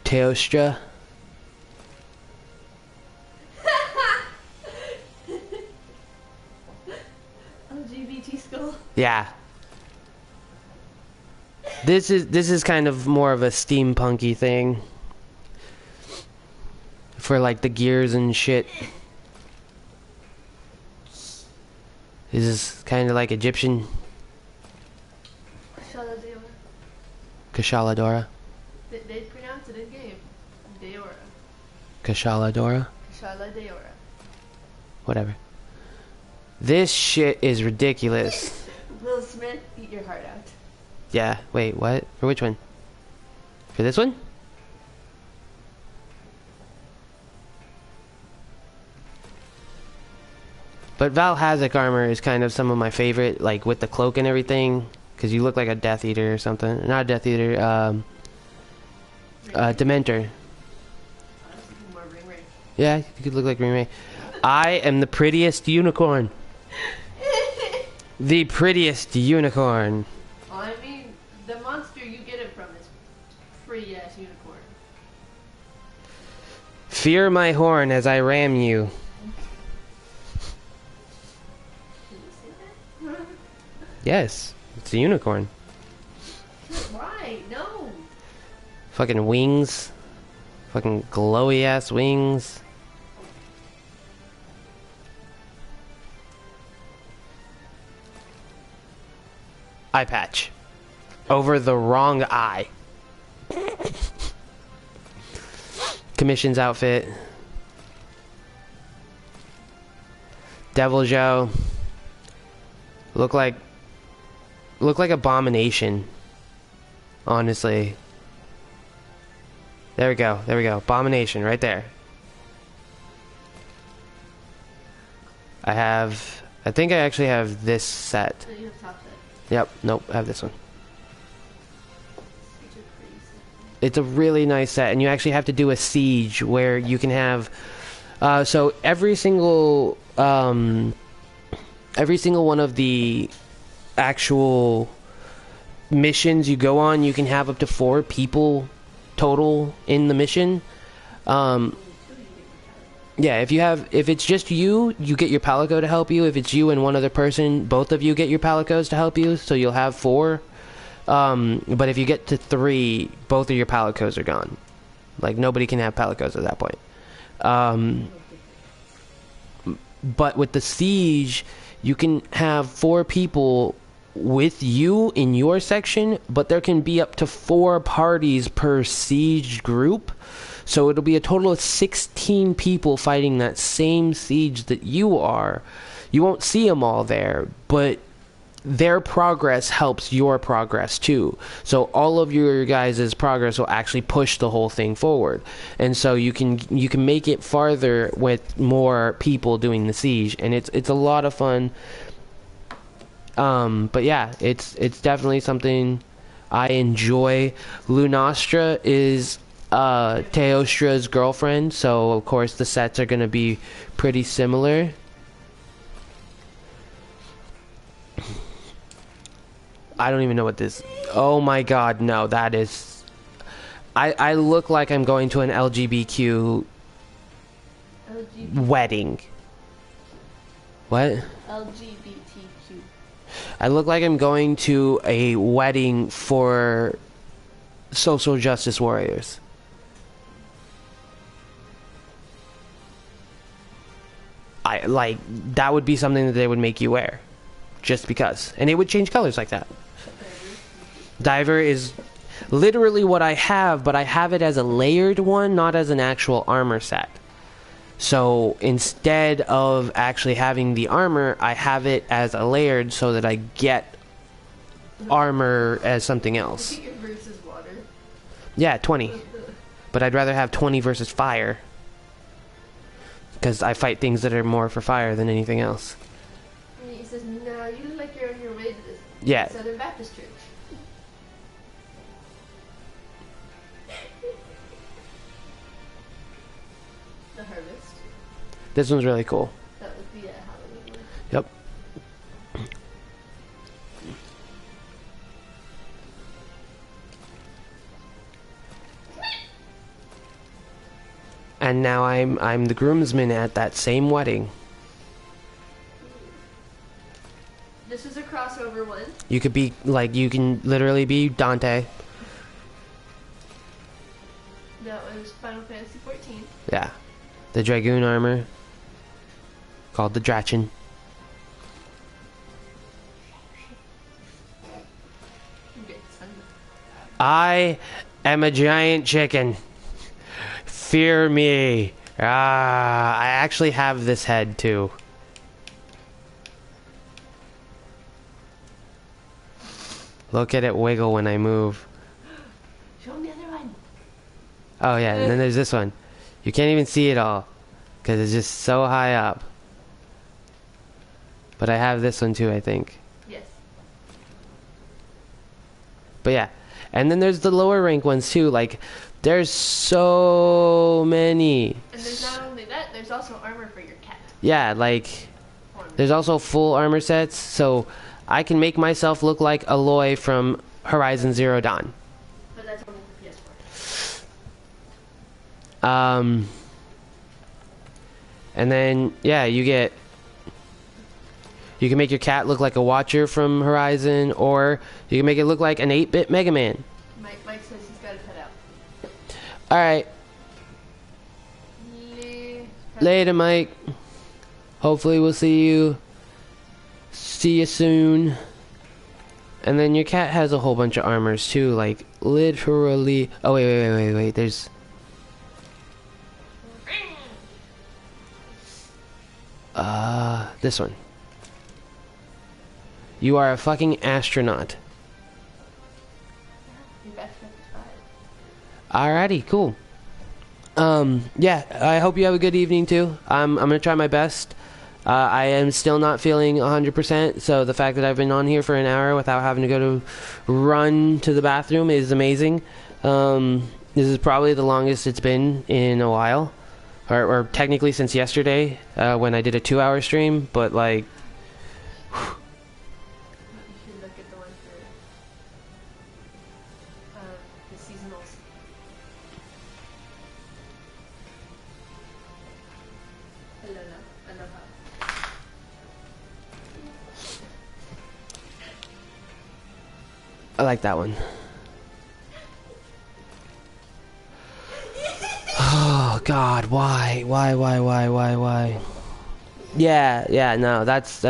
Teostra. LGBT Skull. Yeah. This is kind of more of a steampunky thing. For like the gears and shit. This is kind of like Egyptian. Kashaladora. They pronounce it in game. Deora. Kashaladora. Kashala Deora. Whatever. This shit is ridiculous. Will Smith, eat your heart out. Yeah, wait, what? For which one? For this one? But Val Hazak armor is kind of some of my favorite, like with the cloak and everything, because you look like a Death Eater or something. Not a Death Eater, Dementor. More ring ring. Yeah, you could look like Ring Ray. I am the prettiest unicorn. The prettiest unicorn. Well, I mean, the monster you get it from is pretty ass unicorn. Fear my horn as I ram you. Did you say that? Yes, it's a unicorn. Why? No. Fucking wings. Fucking glowy ass wings. Eye patch. Over the wrong eye. Commission's outfit. Devil Joe. Look like Abomination. Honestly. There we go. There we go. Abomination right there. I think I actually have this set. So you have top set. Yep. Nope. I have this one. It's a really nice set, and you actually have to do a siege where you can have. So every single one of the actual missions you go on, you can have up to 4 people total in the mission. Yeah, if it's just you get your palico to help you. If it's you and one other person, both of you get your palicos to help you, so you'll have 4. But if you get to 3, both of your palicos are gone. Like, nobody can have palicos at that point. But with the siege, you can have 4 people with you in your section, but there can be up to 4 parties per siege group. So it'll be a total of 16 people fighting that same siege that you are. You won't see them all there, but their progress helps your progress too. So all of your guys' progress will actually push the whole thing forward. And so you can make it farther with more people doing the siege, and it's a lot of fun. But yeah, it's definitely something I enjoy. Lunastra is Teostra's girlfriend, so of course the sets are going to be pretty similar. I don't even know what this... Oh my god, no, that is... I look like I'm going to an LGBTQ wedding. What? LGBTQ. I look like I'm going to a wedding for social justice warriors. That would be something that they would make you wear. Just because. And it would change colors like that. Diver is literally what I have, but I have it as a layered one, not as an actual armor set. So instead of actually having the armor, I have it as a layered so that I get armor as something else. Versus water. Yeah, 20. But I'd rather have 20 versus fire. Because I fight things that are more for fire than anything else. And he says, no, you look like you're on your way to this Yeah. Southern Baptist Church. The Harvest. This one's really cool. That would be a Halloween one. Yep. And now I'm the groomsman at that same wedding. This is a crossover one. You could be you can literally be Dante. That was Final Fantasy 14. Yeah. The Dragoon armor. Called the Drachin. I am a giant chicken. Fear me. I actually have this head too. Look at it wiggle when I move. Show me the other one. Oh yeah, and then there's this one. You can't even see it all because it's just so high up. But I have this one too, I think. Yes. But yeah, and then there's the lower rank ones too. Like, there's so many. And there's not only that, there's also armor for your cat. Yeah, like, there's also full armor sets, so I can make myself look like Aloy from Horizon Zero Dawn. But that's only for PS4. And then, yeah, you can make your cat look like a Watcher from Horizon, or you can make it look like an 8-bit Mega Man. Mike says he's got to cut out. Alright. Later, Mike. Hopefully we'll see you soon. And then your cat has a whole bunch of armors too, like literally. Oh wait. There's. This one. You are a fucking astronaut. Alrighty, cool. Yeah, I hope you have a good evening too. I'm gonna try my best. I am still not feeling 100%, so the fact that I've been on here for an hour without having to go to run to the bathroom is amazing. This is probably the longest it's been in a while, or technically since yesterday when I did a 2-hour stream, but like. You should look at the one for the seasonals. I don't know. I know how. I like that one. Oh God, why? Yeah, no, that's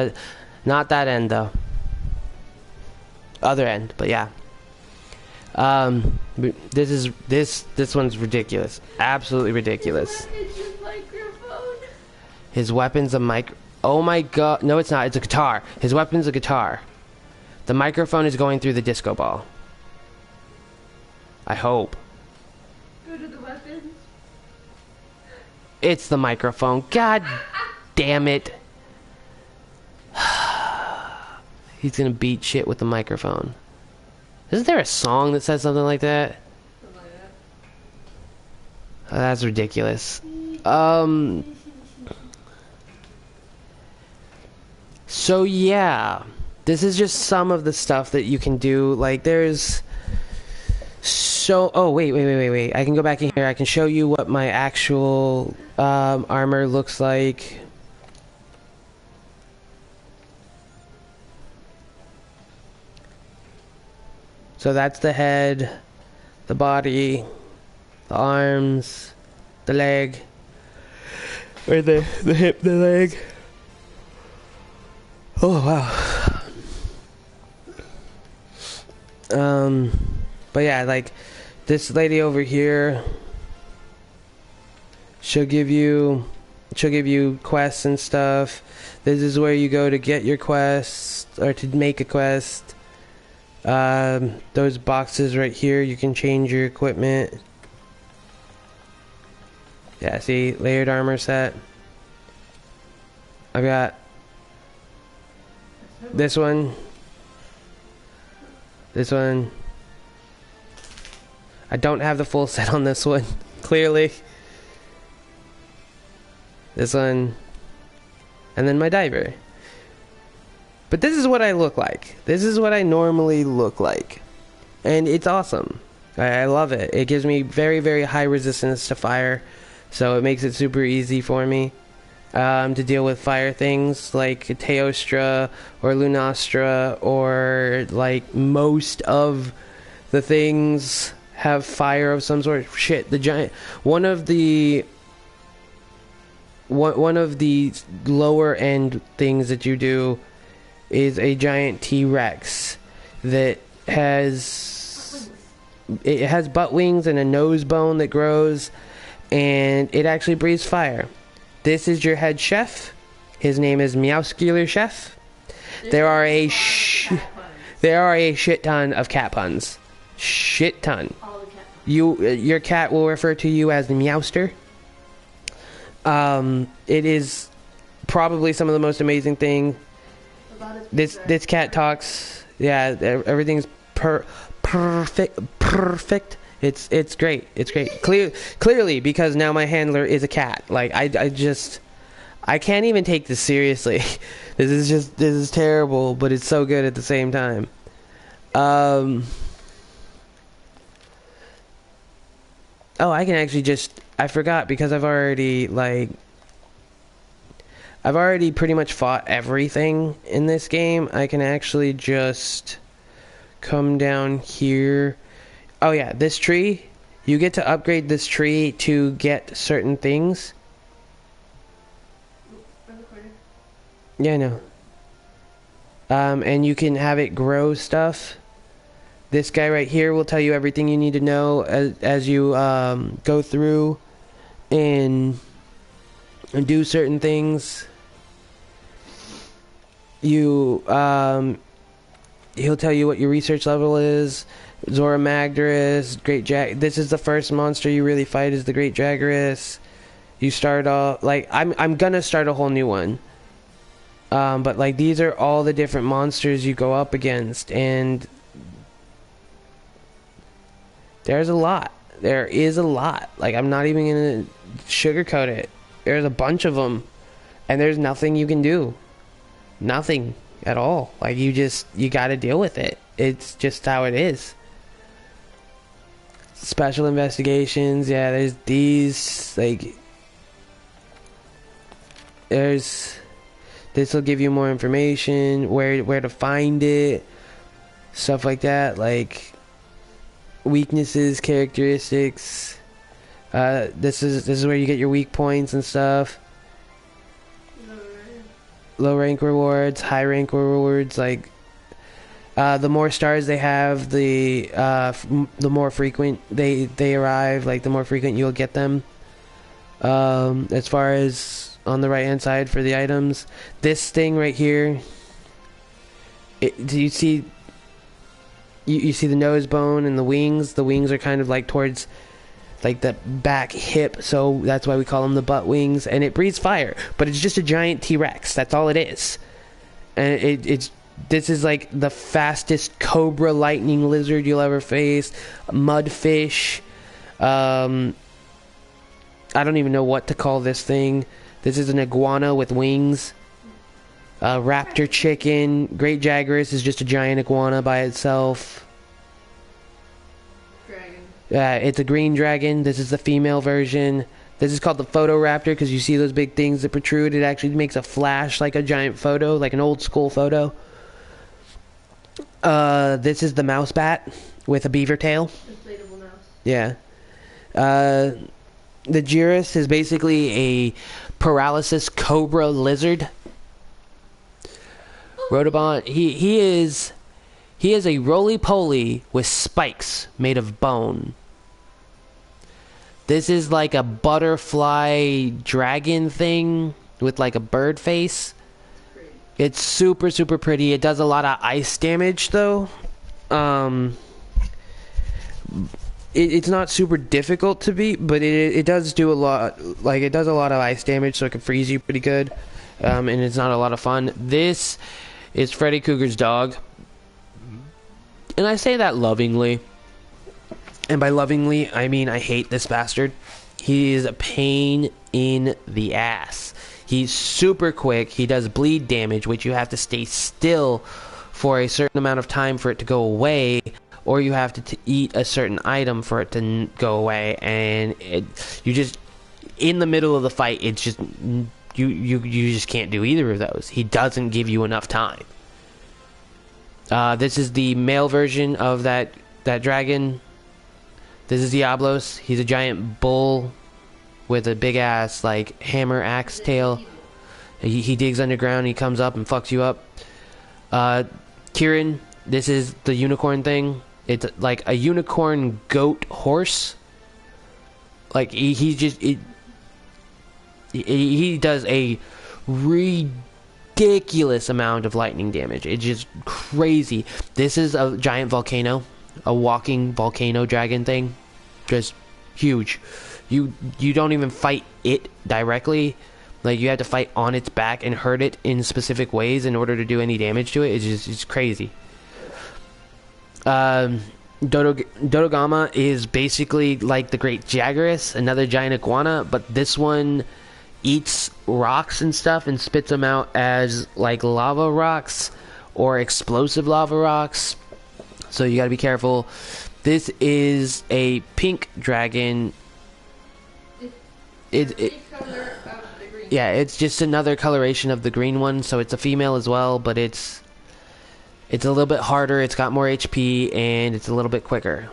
not that end though. Other end, but yeah. This one's ridiculous. Absolutely ridiculous. It's his microphone. His weapon's a mic. Oh my God, no, it's not. It's a guitar. His weapon's a guitar. The microphone is going through the disco ball. I hope. Go to the weapons. It's the microphone. God damn it. He's gonna beat shit with the microphone. Isn't there a song that says something like that? Something like that. Oh, that's ridiculous. So yeah. This is just some of the stuff that you can do. Like, there's... Oh, wait. I can go back in here. I can show you what my actual armor looks like. So that's the head, the body, the arms, the leg, or the hip, the leg. Oh, wow. But yeah, like this lady over here, she'll give you quests and stuff. This is where you go to get your quest or to make a quest. Those boxes right here, you can change your equipment. Yeah, see, layered armor set. I've got this one. I don't have the full set on this one, clearly. This one. And then my diver. But this is what I look like. This is what I normally look like. And it's awesome. I love it. It gives me very, very high resistance to fire. So it makes it super easy for me to deal with fire things like Teostra or Lunastra, or like most of the things have fire of some sort. Shit, the giant... One of the lower end things that you do is a giant T-Rex that has butt wings and a nose bone that grows, and it actually breathes fire. This is your head chef. His name is Meowscular Chef. There are a shit ton of cat puns. Shit ton. All the cat puns. Your cat will refer to you as the Meowster. It is probably some of the most amazing thing. This cat talks. Yeah, everything's perfect. It's great. It's great. Clearly, because now my handler is a cat. Like I can't even take this seriously. This is terrible, but it's so good at the same time. Oh, I can actually I forgot, because I've already pretty much fought everything in this game. I can actually just come down here. Oh yeah, this tree. You get to upgrade this tree to get certain things. Yeah, I know. And you can have it grow stuff. This guy right here will tell you everything you need to know as you go through and do certain things. He'll tell you what your research level is. Zora Magdaros, Great Jag. This is the first monster you really fight, is the Great Jagras. You start off like I'm gonna start a whole new one. But like these are all the different monsters you go up against, and there's a lot. There is a lot. Like I'm not even gonna sugarcoat it. There's a bunch of them, and there's nothing you can do. Nothing at all. Like you gotta deal with it. It's just how it is. Special investigations, yeah, there's these, like, this will give you more information, where to find it, stuff like that, like weaknesses, characteristics. This is where you get your weak points and stuff. Low rank rewards, high rank rewards, like the more stars they have, the more frequent they arrive, like the more frequent you'll get them. As far as on the right hand side for the items, this thing right here, do you see the nose bone and the wings? The wings are kind of like towards like the back hip, so that's why we call them the butt wings. And it breathes fire, but it's just a giant T-Rex. That's all it is. And this is like the fastest cobra lightning lizard you'll ever face. Mudfish. I don't even know what to call this thing. This is an iguana with wings. Raptor chicken. Great Jagras is just a giant iguana by itself. It's a green dragon. This is the female version. This is called the photo raptor because you see those big things that protrude. It actually makes a flash like a giant photo, like an old school photo. This is the mouse bat with a beaver tail. Inflatable mouse. Yeah. The Gyrus is basically a paralysis cobra lizard. Rhodobont, he is a roly-poly with spikes made of bone. This is like a butterfly dragon thing with like a bird face. It's super, super pretty. It does a lot of ice damage, though. It's not super difficult to beat, but it does do a lot. Like, it does a lot of ice damage, so it can freeze you pretty good. And it's not a lot of fun. This is Freddy Krueger's dog. And I say that lovingly. And by lovingly, I mean I hate this bastard. He is a pain in the ass. He's super quick. He does bleed damage, which you have to stay still for a certain amount of time for it to go away, or you have to eat a certain item for it to go away. And you just, in the middle of the fight, it's just, you just can't do either of those. He doesn't give you enough time. This is the male version of that dragon. This is Diablos. He's a giant bull with a big ass like hammer axe tail. He digs underground. He comes up and fucks you up. Kieran, this is the unicorn thing. It's like a unicorn goat horse. Like he does a ridiculous amount of lightning damage. It's just crazy. This is a giant volcano, a walking volcano dragon thing. Just huge. You don't even fight it directly. Like, you have to fight on its back and hurt it in specific ways in order to do any damage to it. It's crazy. Dodogama is basically like the Great Jagras, another giant iguana, but this one eats rocks and stuff and spits them out as like lava rocks or explosive lava rocks. So you gotta be careful. This is a pink dragon. Yeah, it's just another coloration of the green one, so it's a female as well, but it's a little bit harder, it's got more HP, and it's a little bit quicker.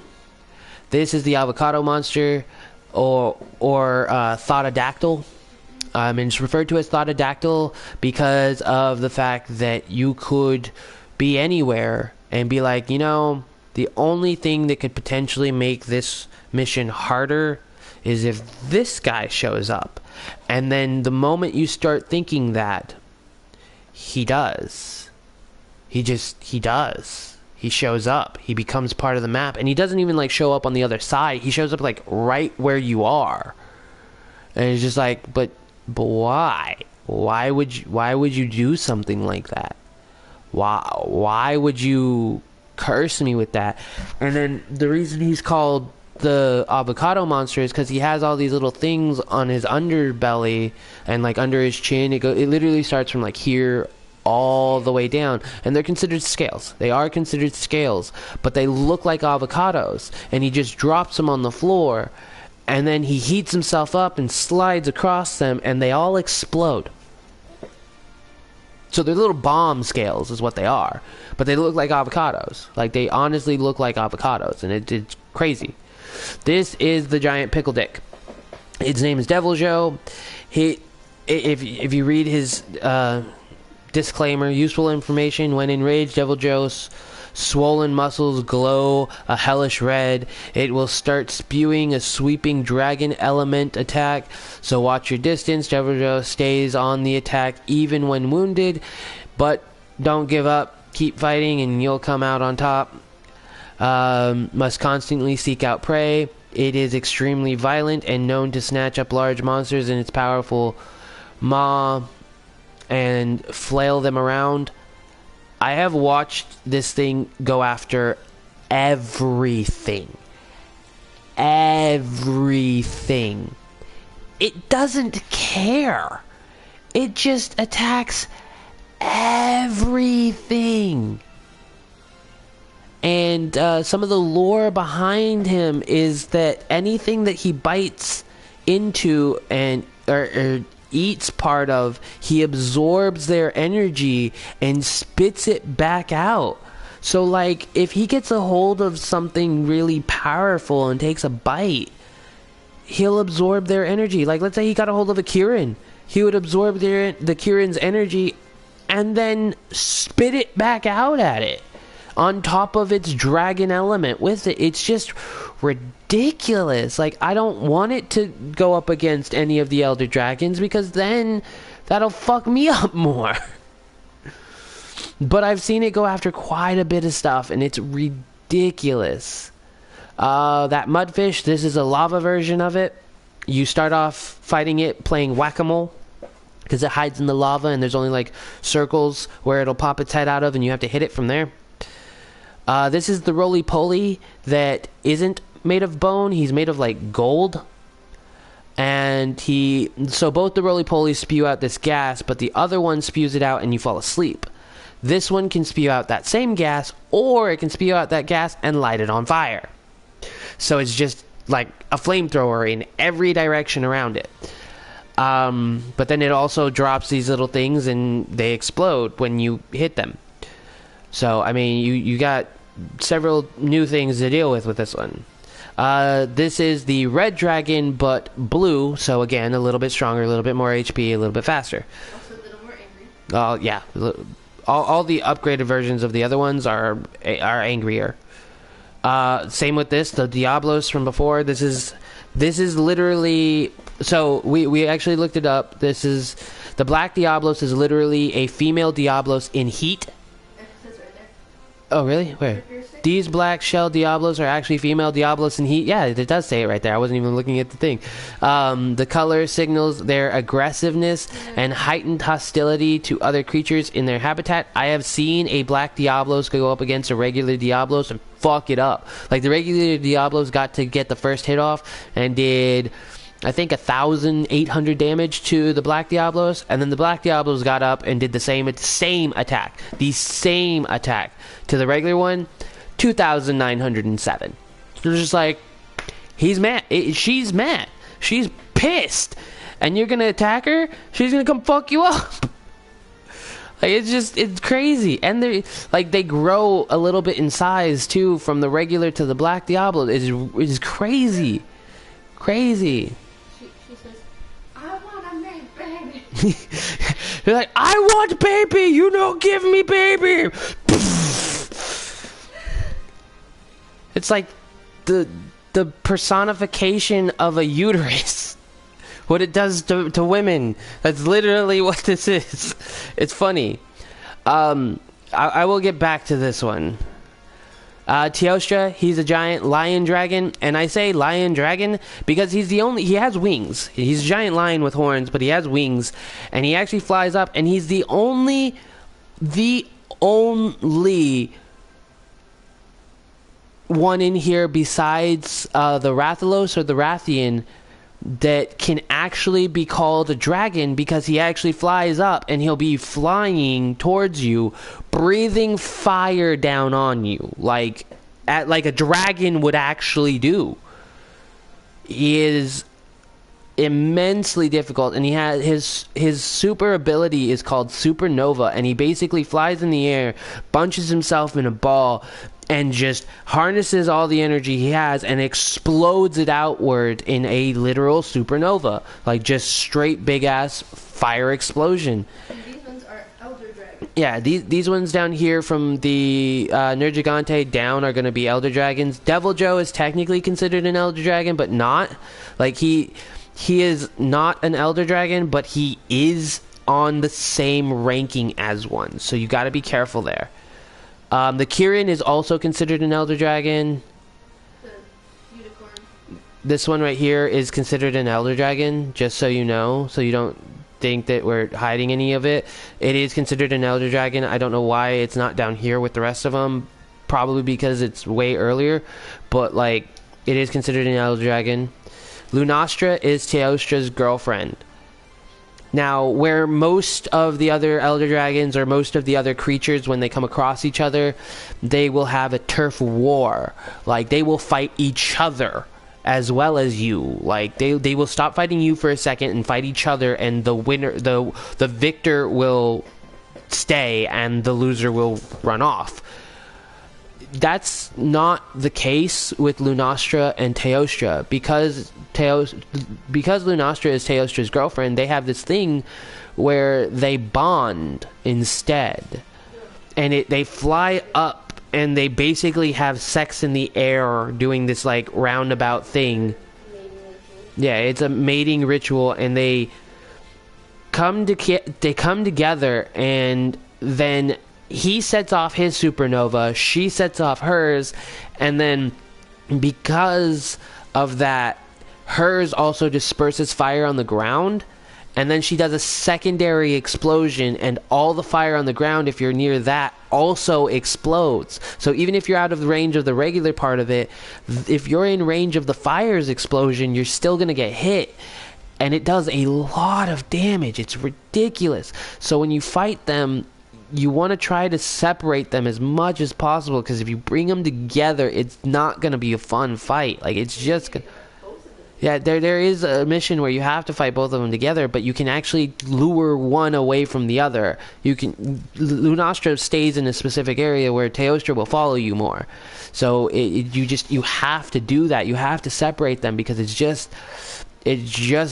This is the avocado monster, or Thoughtodactyl. And it's referred to as Thoughtodactyl because of the fact that you could be anywhere and be like, you know, the only thing that could potentially make this mission harder is if this guy shows up. And then the moment you start thinking that, he does. He does. He shows up. He becomes part of the map. And he doesn't even, like, show up on the other side. He shows up, like, right where you are. And it's just like, but why? Why would you do something like that? Why would you curse me with that? And then the reason he's called the avocado monster is because he has all these little things on his underbelly and, like, under his chin. It literally starts from, like, here all the way down, and they're considered scales. They are considered scales, but they look like avocados. And he just drops them on the floor, and then he heats himself up and slides across them, and they all explode. So they're little bomb scales is what they are, but they look like avocados. Like, they honestly look like avocados, and it's crazy. This is the giant pickle dick. His name is Devil Joe. If you read his disclaimer, useful information: when enraged, Devil Joe's swollen muscles glow a hellish red. It will start spewing a sweeping dragon element attack, so watch your distance. Devil Joe stays on the attack even when wounded, but don't give up. Keep fighting and you'll come out on top. Must constantly seek out prey. It is extremely violent and known to snatch up large monsters in its powerful maw and flail them around. I have watched this thing go after everything. Everything. It doesn't care. It just attacks everything. And some of the lore behind him is that anything that he bites into and or eats part of, he absorbs their energy and spits it back out. So, like, if he gets a hold of something really powerful and takes a bite, he'll absorb their energy. Like, let's say he got a hold of a Kirin. He would absorb the Kirin's energy and then spit it back out at it on top of its dragon element with it. It's just ridiculous. Like, I don't want it to go up against any of the elder dragons because then that'll fuck me up more. But I've seen it go after quite a bit of stuff, and it's ridiculous. That mudfish, this is a lava version of it. You start off fighting it playing whack-a-mole because it hides in the lava, and there's only, like, circles where it'll pop its head out of, and you have to hit it from there. This is the roly-poly that isn't made of bone. He's made of, like, gold. And so both the roly-polies spew out this gas, but the other one spews it out and you fall asleep. This one can spew out that same gas, or it can spew out that gas and light it on fire. So it's just like a flamethrower in every direction around it. But then it also drops these little things and they explode when you hit them. So, I mean, you got several new things to deal with this one. This is the red dragon, but blue. So, again, a little bit stronger, a little bit more HP, a little bit faster. Also a little more angry. Yeah. All the upgraded versions of the other ones are angrier. Same with this, the Diablos from before. This is literally... So, we actually looked it up. This is... The Black Diablos is literally a female Diablos in heat. Oh, really? Where? These black shell Diablos are actually female Diablos in heat. Yeah, it does say it right there. I wasn't even looking at the thing. The color signals their aggressiveness and heightened hostility to other creatures in their habitat. I have seen a black Diablos go up against a regular Diablos and fuck it up. Like, the regular Diablos got to get the first hit off and did... I think 1,800 damage to the Black Diablos, and then the Black Diablos got up and did the same attack to the regular one, 2,907. So it's just like, he's mad. She's mad. She's pissed. And you're gonna attack her? She's gonna come fuck you up. Like, it's crazy. And they grow a little bit in size, too, from the regular to the Black Diablo. It's crazy. Crazy. She says, I want to make You're like, I want baby. You don't give me baby. It's like the personification of a uterus. What it does to women. That's literally what this is. It's funny. I will get back to this one. Teostra, he's a giant lion dragon, and I say lion dragon because he has wings. He's a giant lion with horns, but he has wings, and he actually flies up, and he's the only one in here besides the Rathalos or the Rathian that can actually be called a dragon, because he actually flies up and he'll be flying towards you, breathing fire down on you, like a dragon would actually do. He is immensely difficult, and he has his super ability is called Supernova, and he basically flies in the air, bunches himself in a ball, and just harnesses all the energy he has and explodes it outward in a literal supernova. Like, just straight big-ass fire explosion. And these ones are Elder Dragons. Yeah, these ones down here from the Nergigante down are going to be Elder Dragons. Devil Joe is technically considered an Elder Dragon, but not. Like, he is not an Elder Dragon, but he is on the same ranking as one. So you got to be careful there. The Kirin is also considered an Elder Dragon. The unicorn. This one right here is considered an Elder Dragon, just so you know, so you don't think that we're hiding any of it. It is considered an Elder Dragon. I don't know why it's not down here with the rest of them. Probably because it's way earlier, but like, it is considered an Elder Dragon. Lunastra is Teostra's girlfriend. Now, where most of the other Elder Dragons or most of the other creatures, when they come across each other, they will have a turf war. Like, they will fight each other as well as you. Like, they will stop fighting you for a second and fight each other, and the winner, the victor will stay and the loser will run off. That's not the case with Lunastra and Teostra, because Lunastra is Teostra's girlfriend. They have this thing where they bond instead, and they fly up and they basically have sex in the air, doing this like roundabout thing. Yeah, it's a mating ritual, and they come together, and then he sets off his supernova, she sets off hers, and then because of that, hers also disperses fire on the ground, and then she does a secondary explosion, and all the fire on the ground, if you're near that, also explodes. So even if you're out of the range of the regular part of it, if you're in range of the fire's explosion, you're still going to get hit. And it does a lot of damage. It's ridiculous. So when you fight them, you want to try to separate them as much as possible, because if you bring them together, it's not going to be a fun fight. Like, it's just gonna... Yeah, there is a mission where you have to fight both of them together, but you can actually lure one away from the other. Lunastra stays in a specific area where Teostra will follow you more. So you have to do that. You have to separate them, because it's just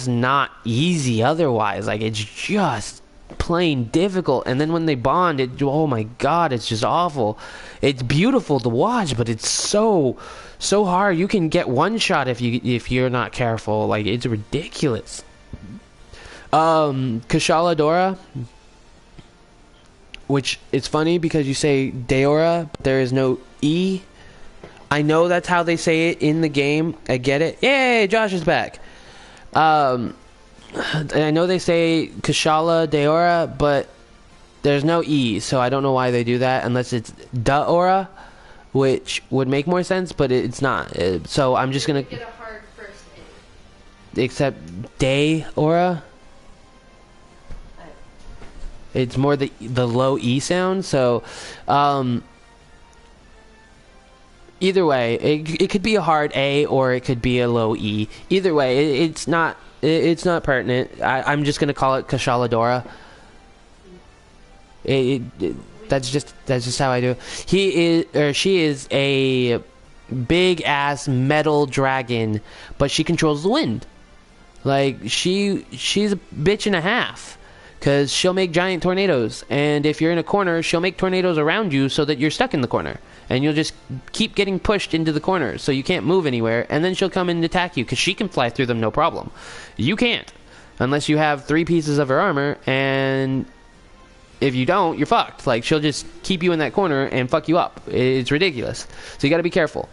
not easy otherwise. Like, it's just plain difficult. And then when they bond, oh my god, it's just awful. It's beautiful to watch, but it's so hard. You can get one shot if you're not careful. Like, it's ridiculous. Kashala Dora, which is funny because you say Deora, but there is no E. I know that's how they say it in the game. I get it. Yay, Josh is back. I know they say Kashala Deora, but there's no E, so I don't know why they do that, unless it's Daora, which would make more sense, but it's not. So I'm just gonna get a hard first A. Except Daora. It's more the low E sound. So either way, it could be a hard A or it could be a low E. Either way, it's not pertinent. I'm just gonna call it Kashala Dora. That's just how I do it. She is a big ass metal dragon, but she controls the wind. Like, she's a bitch and a half. because she'll make giant tornadoes, and if you're in a corner, she'll make tornadoes around you so that you're stuck in the corner, and you'll just keep getting pushed into the corner so you can't move anywhere, and then she'll come in and attack you because she can fly through them no problem. You can't unless you have 3 pieces of her armor, and if you don't, you're fucked. Like, she'll just keep you in that corner and fuck you up. It's ridiculous. So you gotta be careful.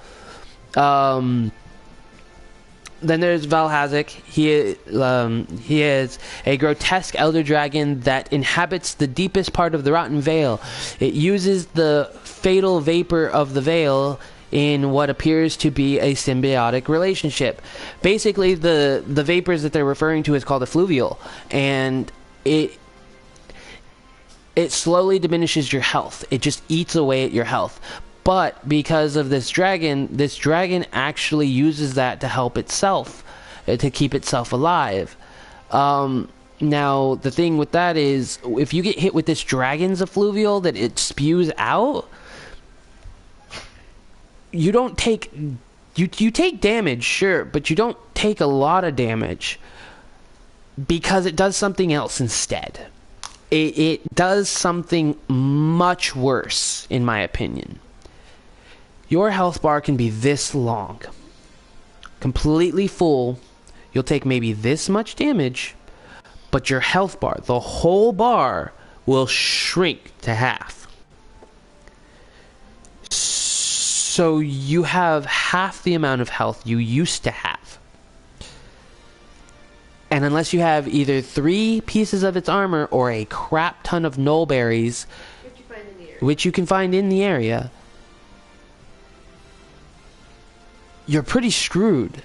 Then there's Valhazak. He is a grotesque elder dragon that inhabits the deepest part of the Rotten Vale. It uses the fatal vapor of the Vale in what appears to be a symbiotic relationship. Basically, the vapors that they're referring to is called effluvial, and it slowly diminishes your health. It just eats away at your health. But because of this dragon actually uses that to help itself, to keep itself alive. Now, the thing with that is, if you get hit with this dragon's effluvial that it spews out, you don't take... You take damage, sure, but you don't take a lot of damage because it does something else instead. It does something much worse, in my opinion. Your health bar can be this long. Completely full. You'll take maybe this much damage, but your health bar, the whole bar, will shrink to half. So you have half the amount of health you used to have. And unless you have either 3 pieces of its armor or a crap ton of null berries, which you can find in the area, you're pretty screwed,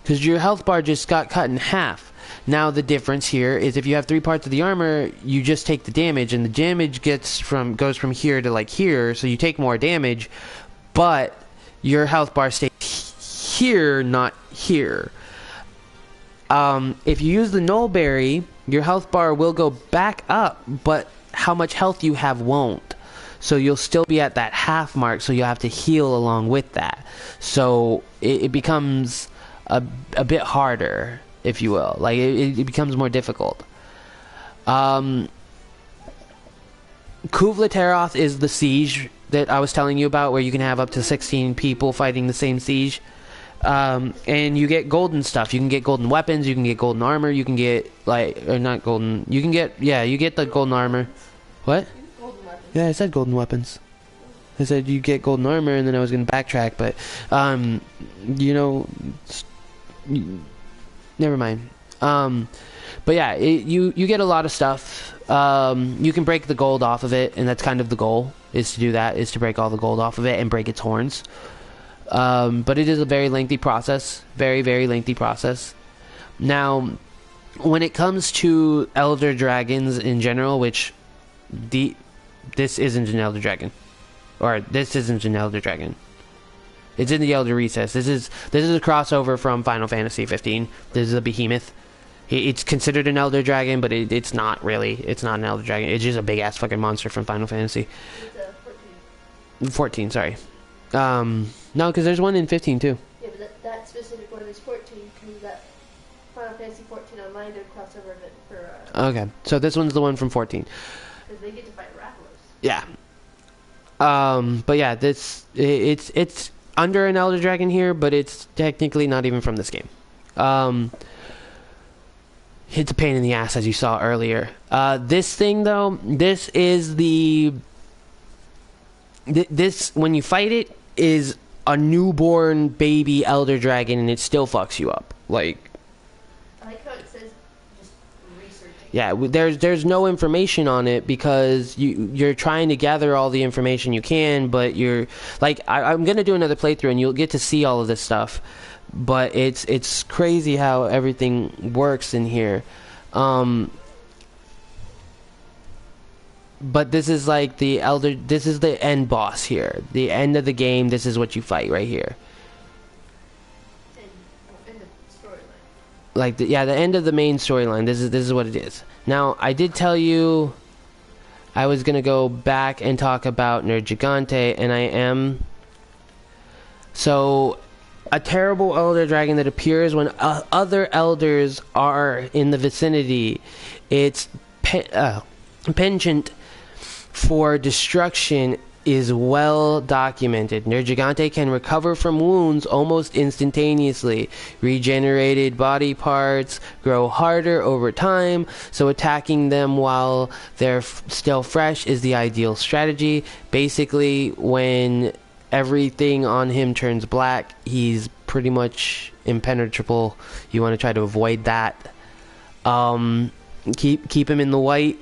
because your health bar just got cut in half. Now the difference here is if you have 3 parts of the armor, you just take the damage, and the damage goes from here to like here, so you take more damage, but your health bar stays here, not here. If you use the null berry, your health bar will go back up, but how much health you have won't. So you'll still be at that half mark, so you'll have to heal along with that. So it becomes a bit harder, if you will. Like, it becomes more difficult. Kuvla Teroth is the siege that I was telling you about, where you can have up to 16 people fighting the same siege. And you get golden stuff. You can get golden weapons, you can get golden armor, you can get, not golden, you get the golden armor. What? Yeah, I said golden weapons. I said you get golden armor, and then I was going to backtrack, but, never mind. But yeah, you get a lot of stuff. You can break the gold off of it, and that's kind of the goal, is to do that, is to break all the gold off of it and break its horns. But it is a very lengthy process. Very, very lengthy process. Now, when it comes to elder dragons in general, which this isn't an elder dragon, or this isn't an elder dragon. It's in the Elder Recess. This is a crossover from Final Fantasy 15. This is a behemoth. It's considered an elder dragon, but it's not really. It's not an elder dragon. It's just a big ass fucking monster from Final Fantasy. It's 14. Sorry. No, because there's one in 15 too. Yeah, but that specific one is 14, because that Final Fantasy 14 Online did crossover of it for... Okay, so this one's the one from 14. Because they get to fight Rathalos. Yeah. But yeah, it's under an Elder Dragon here, but it's technically not even from this game. It's a pain in the ass, as you saw earlier. This thing, though, this is this, when you fight it, is a newborn baby Elder Dragon, and it still fucks you up. Like... I like how it says just researching. Yeah, there's no information on it, because you're trying to gather all the information you can, but you're... Like, I'm going to do another playthrough, and you'll get to see all of this stuff. But it's crazy how everything works in here. But this is like this is the end boss here. The end of the game, this is what you fight right here. End of storyline. Like, the end of the main storyline. This is what it is. Now, I did tell you I was going to go back and talk about Nerd Gigante, and I am. So... a terrible elder dragon that appears when other elders are in the vicinity. It's penchant for destruction is well documented. Nergigante can recover from wounds almost instantaneously. Regenerated body parts grow harder over time, so attacking them while they're still fresh is the ideal strategy. Basically, when everything on him turns black, he's pretty much impenetrable. You want to try to avoid that. Keep him in the white.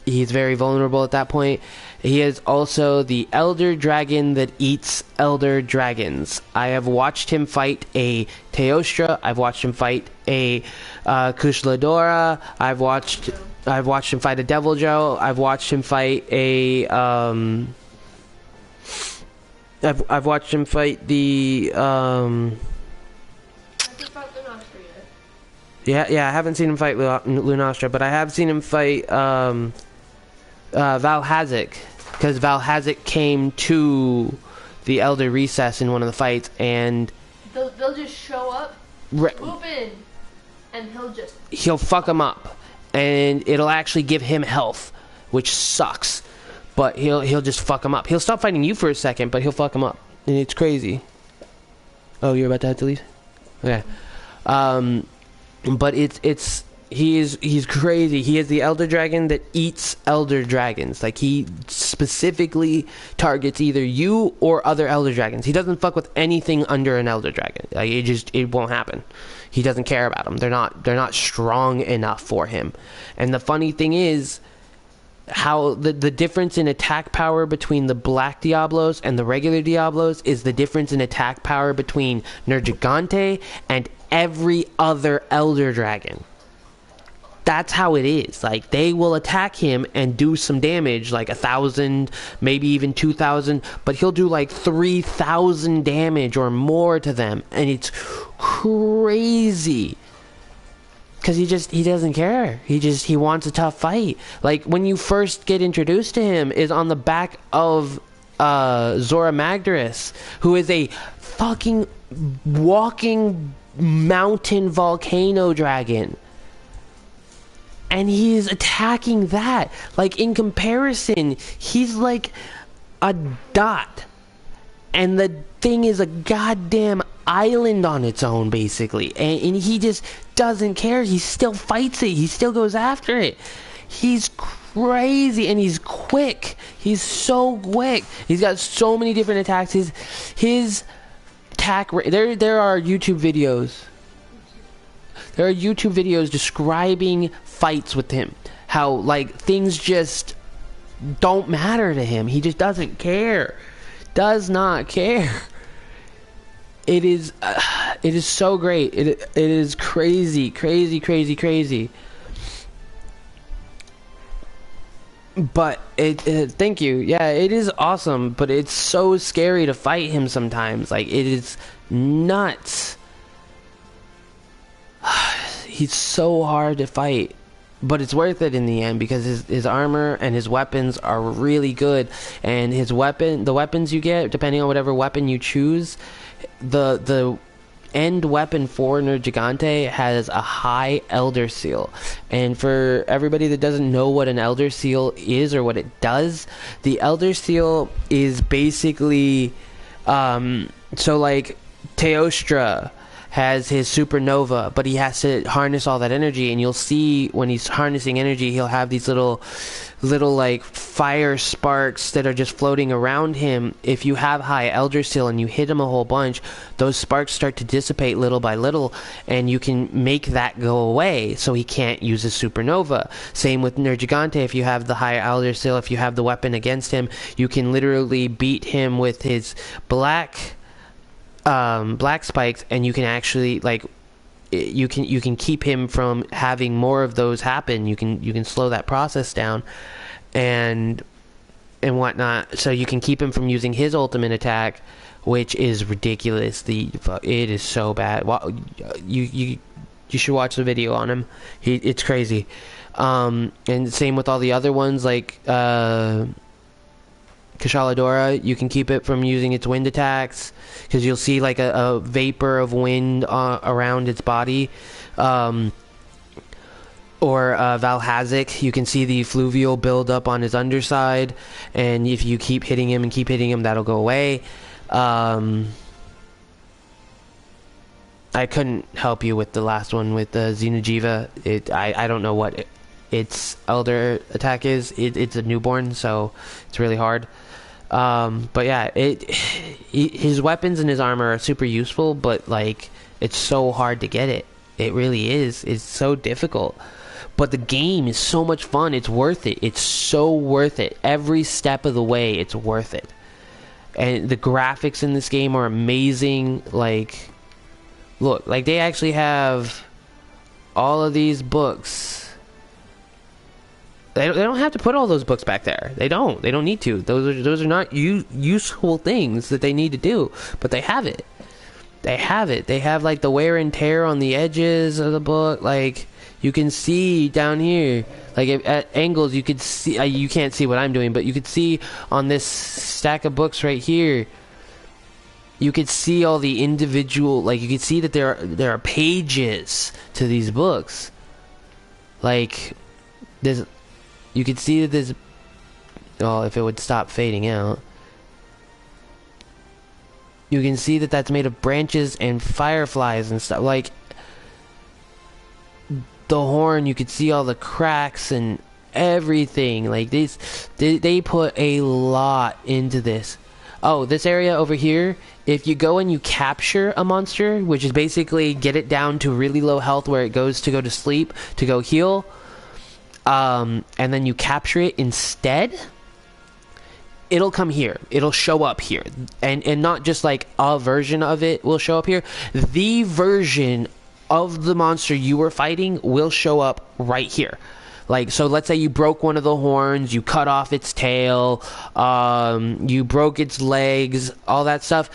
He's very vulnerable at that point. He is also the elder dragon that eats elder dragons. I have watched him fight a Teostra. I've watched him fight a Kushladora. I've watched him fight a Devil Joe. I've watched him fight a I've watched him fight the Yeah, I haven't seen him fight Lunastra, but I have seen him fight Valhazak, because Valhazak came to the Elder Recess in one of the fights, and they'll just show up, swoop in, and he'll fuck him up, and it'll actually give him health, which sucks, but he'll just fuck him up. He'll stop fighting you for a second, but he'll fuck him up, and it's crazy. Oh, you're about to have to leave? Okay. But he's crazy. He is the elder dragon that eats elder dragons. Like, he specifically targets either you or other elder dragons. He doesn't fuck with anything under an elder dragon. Like, it won't happen. He doesn't care about them. They're not strong enough for him. And the funny thing is how the difference in attack power between the black Diablos and the regular Diablos is the difference in attack power between Nergigante and every other elder dragon. That's how it is. Like, they will attack him and do some damage, like 1,000, maybe even 2,000, but he'll do like 3,000 damage or more to them, and it's crazy. Because he doesn't care. He wants a tough fight. Like, when you first get introduced to him is on the back of Zora Magdaros, who is a fucking walking mountain volcano dragon. And he is attacking that. Like, in comparison, he's like a dot. And the thing is a goddamn island on its own, basically. And he just doesn't care. He still fights it. He still goes after it. He's crazy, and he's quick. He's so quick. He's got so many different attacks. His attack... There are YouTube videos. There are YouTube videos describing fights with him. How, like, things just don't matter to him. He just doesn't care. Does not care. It is so great. It is crazy. But thank you. Yeah, it is awesome, but it's so scary to fight him sometimes. Like, it is nuts. He's so hard to fight, but it's worth it in the end, because his armor and his weapons are really good, and the weapons you get, depending on whatever weapon you choose, the end weapon for Nergigante has a high Elder Seal. And for everybody that doesn't know what an Elder Seal is or what it does, the Elder Seal is basically so like Teostra has his supernova, but he has to harness all that energy, and you'll see when he's harnessing energy, he'll have these little like fire sparks that are just floating around him. If you have high Elder Seal and you hit him a whole bunch, those sparks start to dissipate little by little, and you can make that go away, so he can't use his supernova. Same with Nergigante. If you have the high Elder Seal, if you have the weapon against him, you can literally beat him with his black spikes, and you can actually, like, you can keep him from having more of those happen. You can slow that process down and whatnot, so you can keep him from using his ultimate attack, which is ridiculous. It is so bad. You should watch the video on him. It's crazy. And same with all the other ones, like Kushaladora, you can keep it from using its wind attacks, because you'll see like a vapor of wind around its body. or Valhazic, you can see the fluvial build up on his underside, and if you keep hitting him, that'll go away. I couldn't help you with the last one with the Xenojiva. I don't know what its elder attack is. It's a newborn, so it's really hard. But yeah, his weapons and his armor are super useful, but like it's so hard to get it. It really is. It's so difficult. But the game is so much fun. It's worth it. It's so worth it. Every step of the way, it's worth it. And the graphics in this game are amazing. Like, look, like they actually have all of these books. They don't have to put all those books back there. They don't need to. Those are not useful things that they need to do. But they have it. They have like the wear and tear on the edges of the book. Like you can see down here, like at angles, you could see. You can't see what I'm doing, but you could see on this stack of books right here. You could see all the individual. Like you could see that there are pages to these books. Like this. You could see that there's... Oh, if it would stop fading out. You can see that that's made of branches and fireflies and stuff. Like, the horn, you could see all the cracks and everything. Like, they put a lot into this. Oh, this area over here, if you go and you capture a monster, which is basically get it down to really low health where it goes to go to sleep, to go heal... and then you capture it instead, it'll come here. It'll show up here. And not just like a version of it will show up here. The version of the monster you were fighting will show up right here. Like, so let's say you broke one of the horns, you cut off its tail, you broke its legs, all that stuff.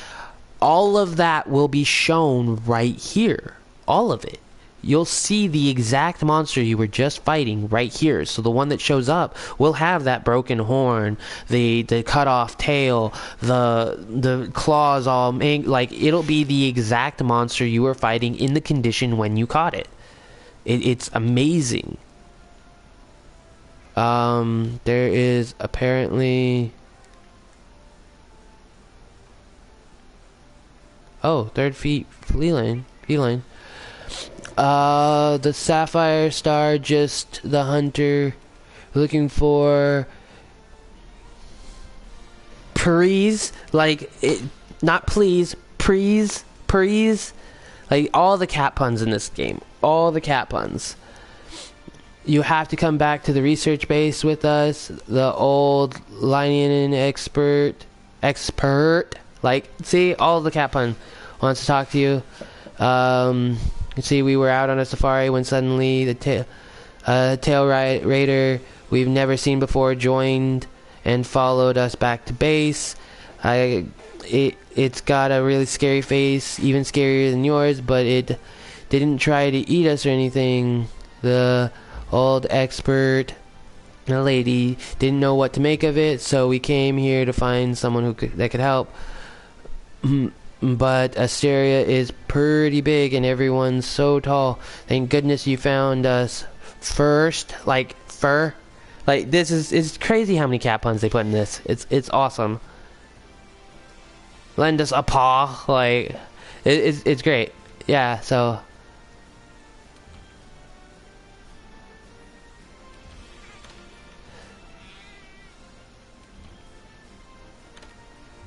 All of that will be shown right here. All of it. You'll see the exact monster you were just fighting right here. So the one that shows up will have that broken horn, the cut off tail, the claws all like it'll be the exact monster you were fighting in the condition when you caught it. It's amazing. There is apparently... Oh, third feline. The sapphire star, just the hunter looking for prees, like it, not please, prees, like all the cat puns in this game, all the cat puns. You have to come back to the research base with us. The old Lionian expert, like, see, all the cat pun wants to talk to you. You see, we were out on a safari when suddenly the tail raider we've never seen before joined and followed us back to base. It's got a really scary face, even scarier than yours, but it didn't try to eat us or anything. The old expert, the lady, didn't know what to make of it, so we came here to find someone that could help. But Asteria is pretty big and everyone's so tall. Thank goodness you found us first. Like, fur. Like, it's crazy how many cat puns they put in this. It's awesome. Lend us a paw. Like, it's great. Yeah, so...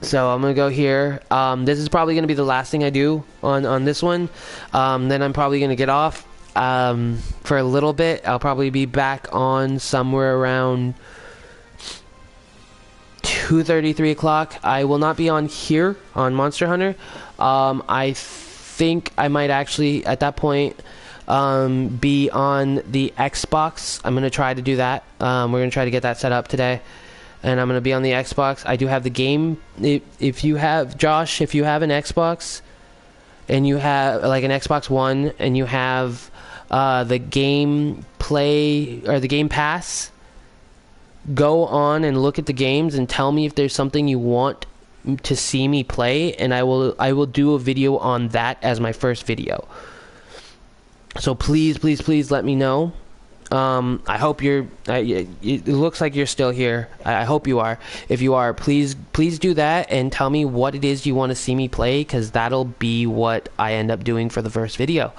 So I'm going to go here. This is probably going to be the last thing I do on this one. Then I'm probably going to get off for a little bit. I'll probably be back on somewhere around 2:30, 3 o'clock. I will not be on here on Monster Hunter. I think I might actually, at that point, be on the Xbox. I'm going to try to do that. We're going to try to get that set up today. And I'm going to be on the Xbox. I do have the game. If you have, Josh, if you have an Xbox, and you have, like, an Xbox One, and you have the Game Play, or the Game Pass, go on and look at the games and tell me if there's something you want to see me play, and I will do a video on that as my first video. So please let me know. I hope it looks like you're still here. I hope you are. If you are, please do that and tell me what it is you want to see me play, because that'll be what I end up doing for the first video.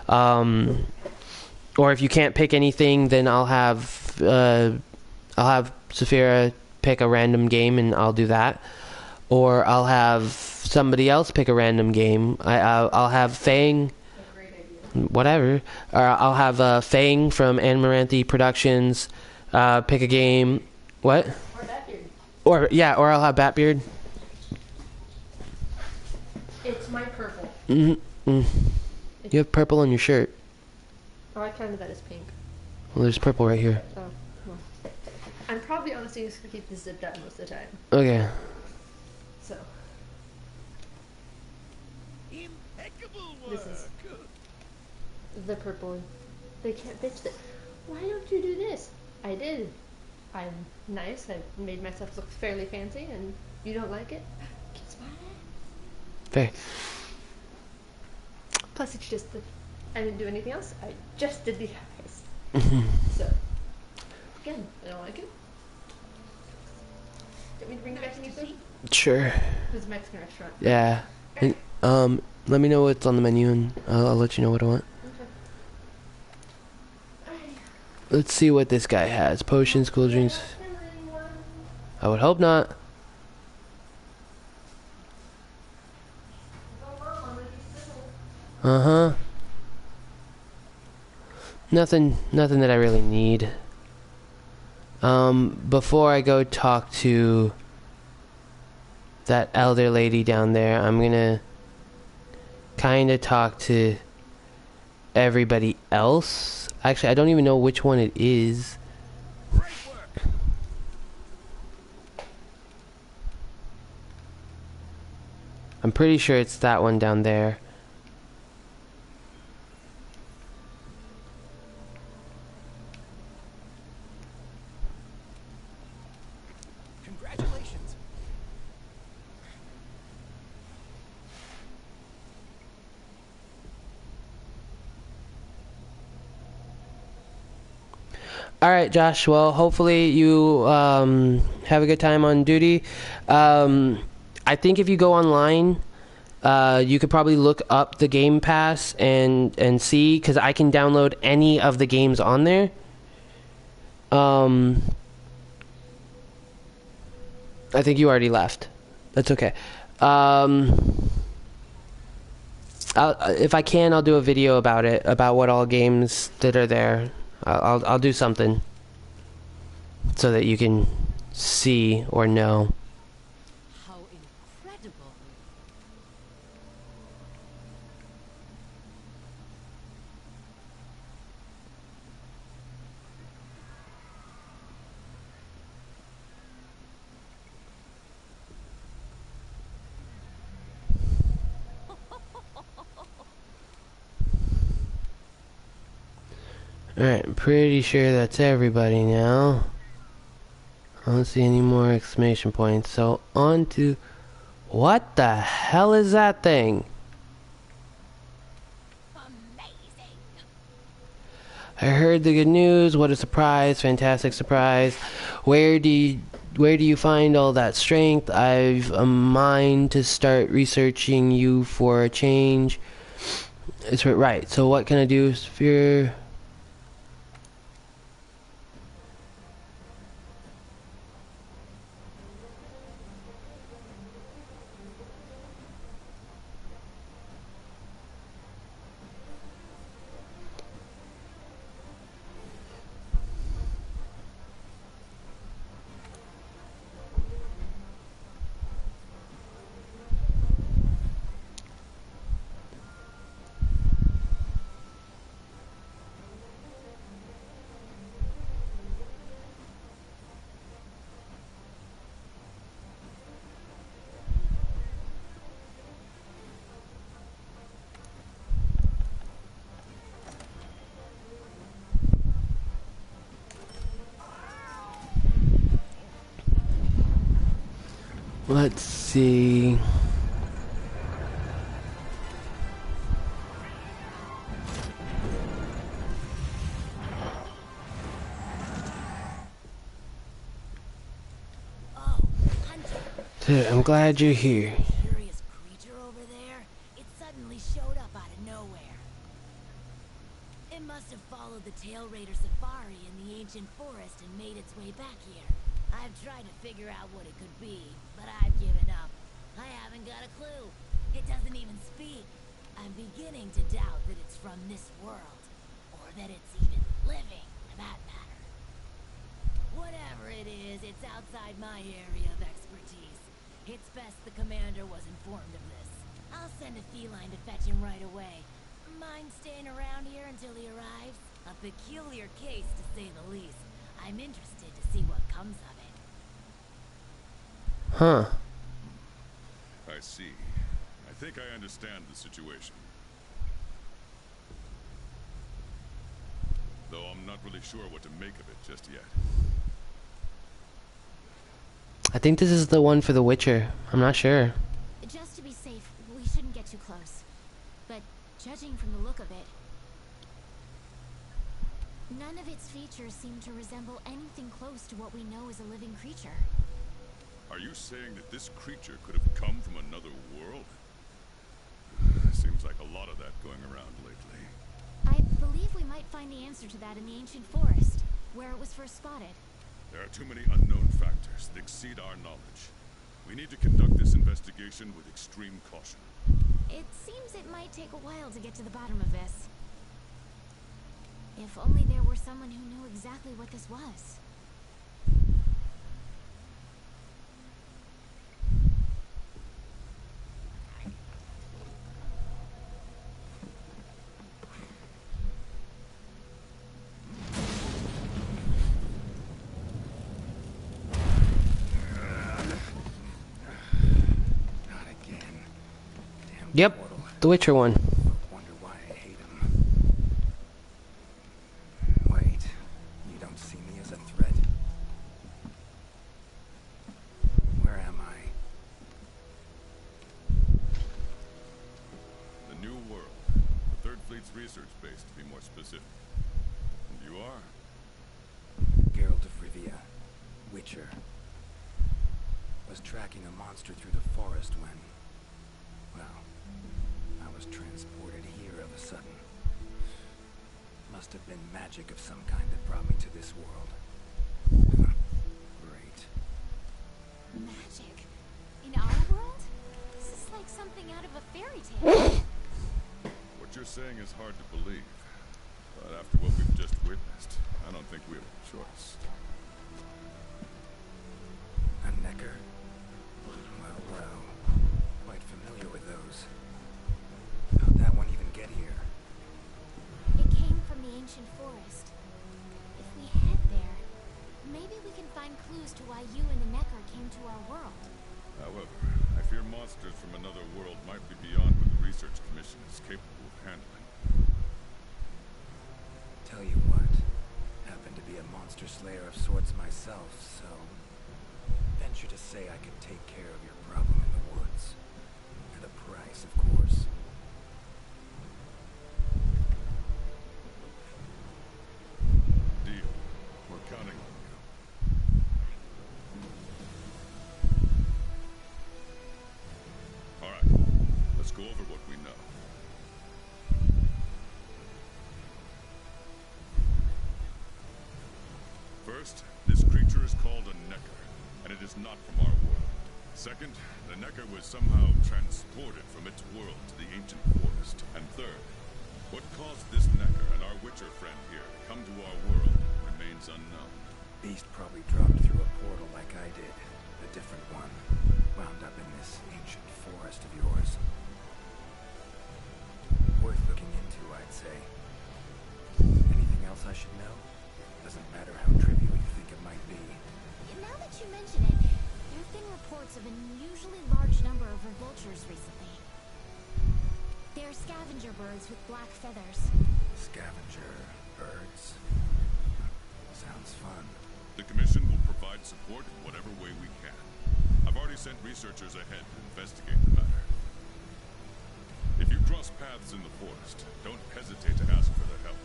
Or if you can't pick anything, then I'll have Saphira pick a random game and I'll do that. Or I'll have somebody else pick a random game. I'll have Fang, whatever. Or I'll have Fang from Amaranthi Productions pick a game. What? Or Batbeard. Or I'll have Batbeard. It's my purple. You have purple on your shirt. Oh, I counted that as pink. Well, there's purple right here. Oh, well. I'm probably honestly just gonna keep this zipped up most of the time. Okay. So. Impeccable work. This is the purple. They can't bitch that. Why don't you do this? I did. I'm nice. I made myself look fairly fancy, and you don't like it? Kiss my ass. Fair. Plus, it's just that I didn't do anything else. I just did the eyes. So, again, I don't like it. Do you want me to bring you back anything? Sure. This is a Mexican restaurant. Yeah. And, let me know what's on the menu and I'll let you know what I want. Okay. Let's see what this guy has. Potions, cool drinks. I would hope not. Uh-huh. Nothing that I really need. Before I go talk to that elder lady down there, I'm gonna kinda talk to everybody else. Actually, I don't even know which one it is. Great work. I'm pretty sure it's that one down there. Congratulations. Alright, Josh, well, hopefully you have a good time on duty. I think if you go online, you could probably look up the Game Pass and see, because I can download any of the games on there. I think you already left. That's okay. If I can, I'll do a video about it, about what all games that are there. I'll do something so that you can see or know. How incredible. Alright, I'm pretty sure that's everybody now. I don't see any more exclamation points. So, on to... What the hell is that thing? Amazing. I heard the good news. What a surprise. Fantastic surprise. Where do you find all that strength? I've a mind to start researching you for a change. It's right. So what can I do? Sphere... Let's see. Dude, I'm glad you're here. Curious creature over there? It suddenly showed up out of nowhere. It must have followed the Tail Raider safari in the ancient forest and made its way back here. I've tried to figure out what it could be, but I've given up. I haven't got a clue. It doesn't even speak. I'm beginning to doubt that it's from this world, or that it's even living, for that matter. Whatever it is, it's outside my area of expertise. It's best the commander was informed of this. I'll send a feline to fetch him right away. Mind staying around here until he arrives? A peculiar case, to say the least. I'm interested to see what comes of it. Huh. I see. I think I understand the situation. Though I'm not really sure what to make of it just yet. I think this is the one for The Witcher. I'm not sure. Just to be safe, we shouldn't get too close. But judging from the look of it, none of its features seem to resemble anything close to what we know is a living creature. Are you saying that this creature could have come from another world? Seems like a lot of that going around lately. I believe we might find the answer to that in the ancient forest, where it was first spotted. There are too many unknown factors that exceed our knowledge. We need to conduct this investigation with extreme caution. It seems it might take a while to get to the bottom of this. If only there were someone who knew exactly what this was. Not again. Damn Yep, portal. The Witcher one. Wonder why I hate him. Wait, you don't see me as a threat? Where am I? The New World. The Third Fleet's research base, to be more specific. And you are? Geralt of Rivia, Witcher. Was tracking a monster through the forest when, well, I was transported here of a sudden. Must have been magic of some kind that brought me to this world. Great. Magic? In our world? This is like something out of a fairy tale. What you're saying is hard to believe. But after what we've just witnessed, I don't think we have a choice. A necker? Well, well. Quite familiar with those. How'd that one even get here? It came from the ancient forest. If we head there, maybe we can find clues to why you and the Necker came to our world. However, I fear monsters from another world might be beyond what the Research Commission is capable of handling. Tell you what, happen to be a monster slayer of sorts myself, so venture to say I could take care of your problem in the woods. At a price, of course. Deal. We're counting on you. All right. Let's go over what we know. First, this creature is called a Necker, and it is not from our world. Second, the Necker was somehow transported from its world to the ancient forest. And third, what caused this Necker and our Witcher friend here to come to our world remains unknown. Beast probably dropped through a portal like I did. A different one. Wound up in this ancient forest of yours. Worth looking into, I'd say. Anything else I should know? Doesn't matter how trivial you think it might be. Now that you mention it, there have been reports of an unusually large number of vultures recently. They're scavenger birds with black feathers. Scavenger birds. Sounds fun. The Commission will provide support in whatever way we can. I've already sent researchers ahead to investigate the matter. If you cross paths in the forest, don't hesitate to ask for their help.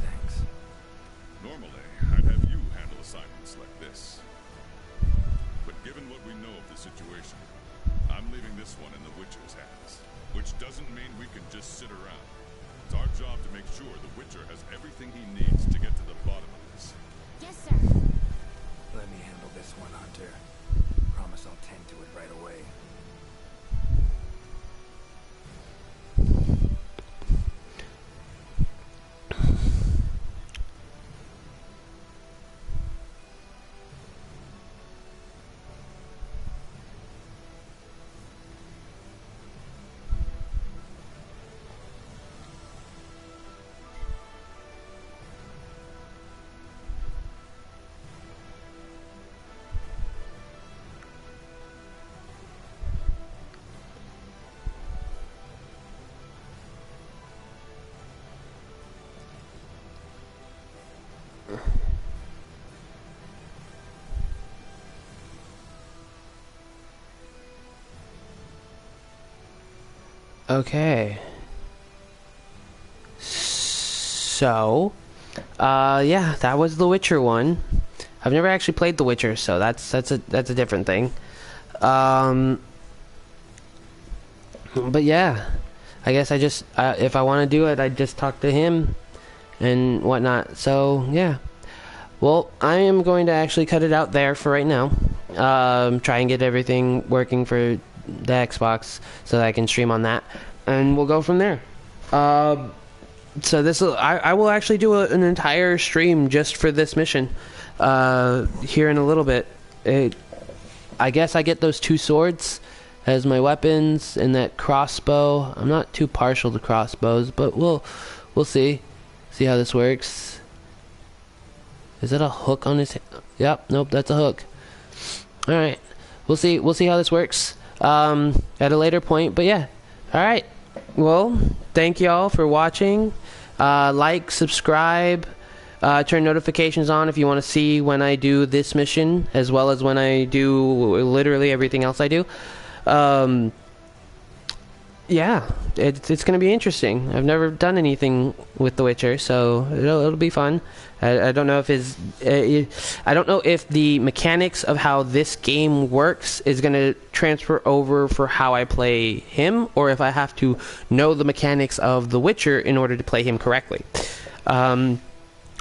Thanks. Normally, I'd have you handle assignments like this. But Given what we know of the situation, I'm leaving this one in the Witcher's hands. Which doesn't mean we can just sit around. It's our job to make sure the Witcher has everything he needs to get to the bottom of this. Yes, sir. Let me handle this one, Hunter. Promise I'll tend to it right away. Okay. So, yeah, that was The Witcher 1. I've never actually played The Witcher, so that's a different thing. But yeah, I guess I just if I want to do it, I just talk to him and whatnot. So yeah. Well, I am going to actually cut it out there for right now. Try and get everything working for the Xbox so that I can stream on that, and we'll go from there. So I will actually do an entire stream just for this mission here in a little bit. I guess I get those 2 swords as my weapons and that crossbow. I'm not too partial to crossbows, but we'll see how this works. Is that a hook on his? Yep, nope, that's a hook. All right, we'll see how this works at a later point. But yeah, all right. Well, thank y'all for watching. Like, subscribe, turn notifications on if you want to see when I do this mission, as well as when I do literally everything else I do. Yeah, it's going to be interesting. I've never done anything with The Witcher, so it'll be fun. I don't know if I don't know if the mechanics of how this game works is going to transfer over for how I play him, or if I have to know the mechanics of The Witcher in order to play him correctly. But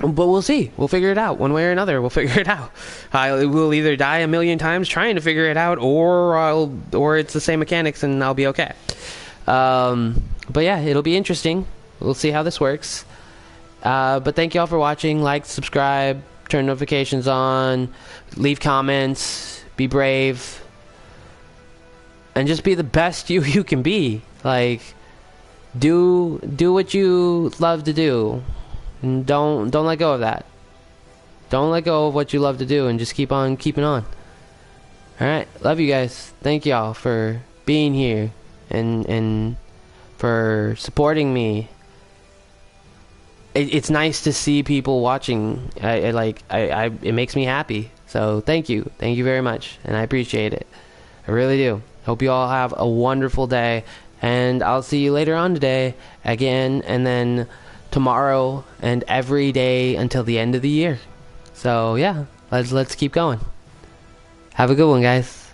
we'll see. We'll figure it out one way or another. We'll figure it out. I will either die a million times trying to figure it out, or it's the same mechanics and I'll be okay. But yeah, it'll be interesting. We'll see how this works. But thank y'all for watching. Like, subscribe, turn notifications on, leave comments, be brave, and just be the best you can be. Like, do what you love to do, and don't let go of that. Don't let go of what you love to do, and just keep on keeping on. All right, love you guys. Thank y'all for being here and for supporting me. It's nice to see people watching. It makes me happy. So thank you very much, and I appreciate it. I really do. Hope you all have a wonderful day, and I'll see you later on today again, and then tomorrow, and every day until the end of the year. So yeah, let's keep going. Have a good one, guys.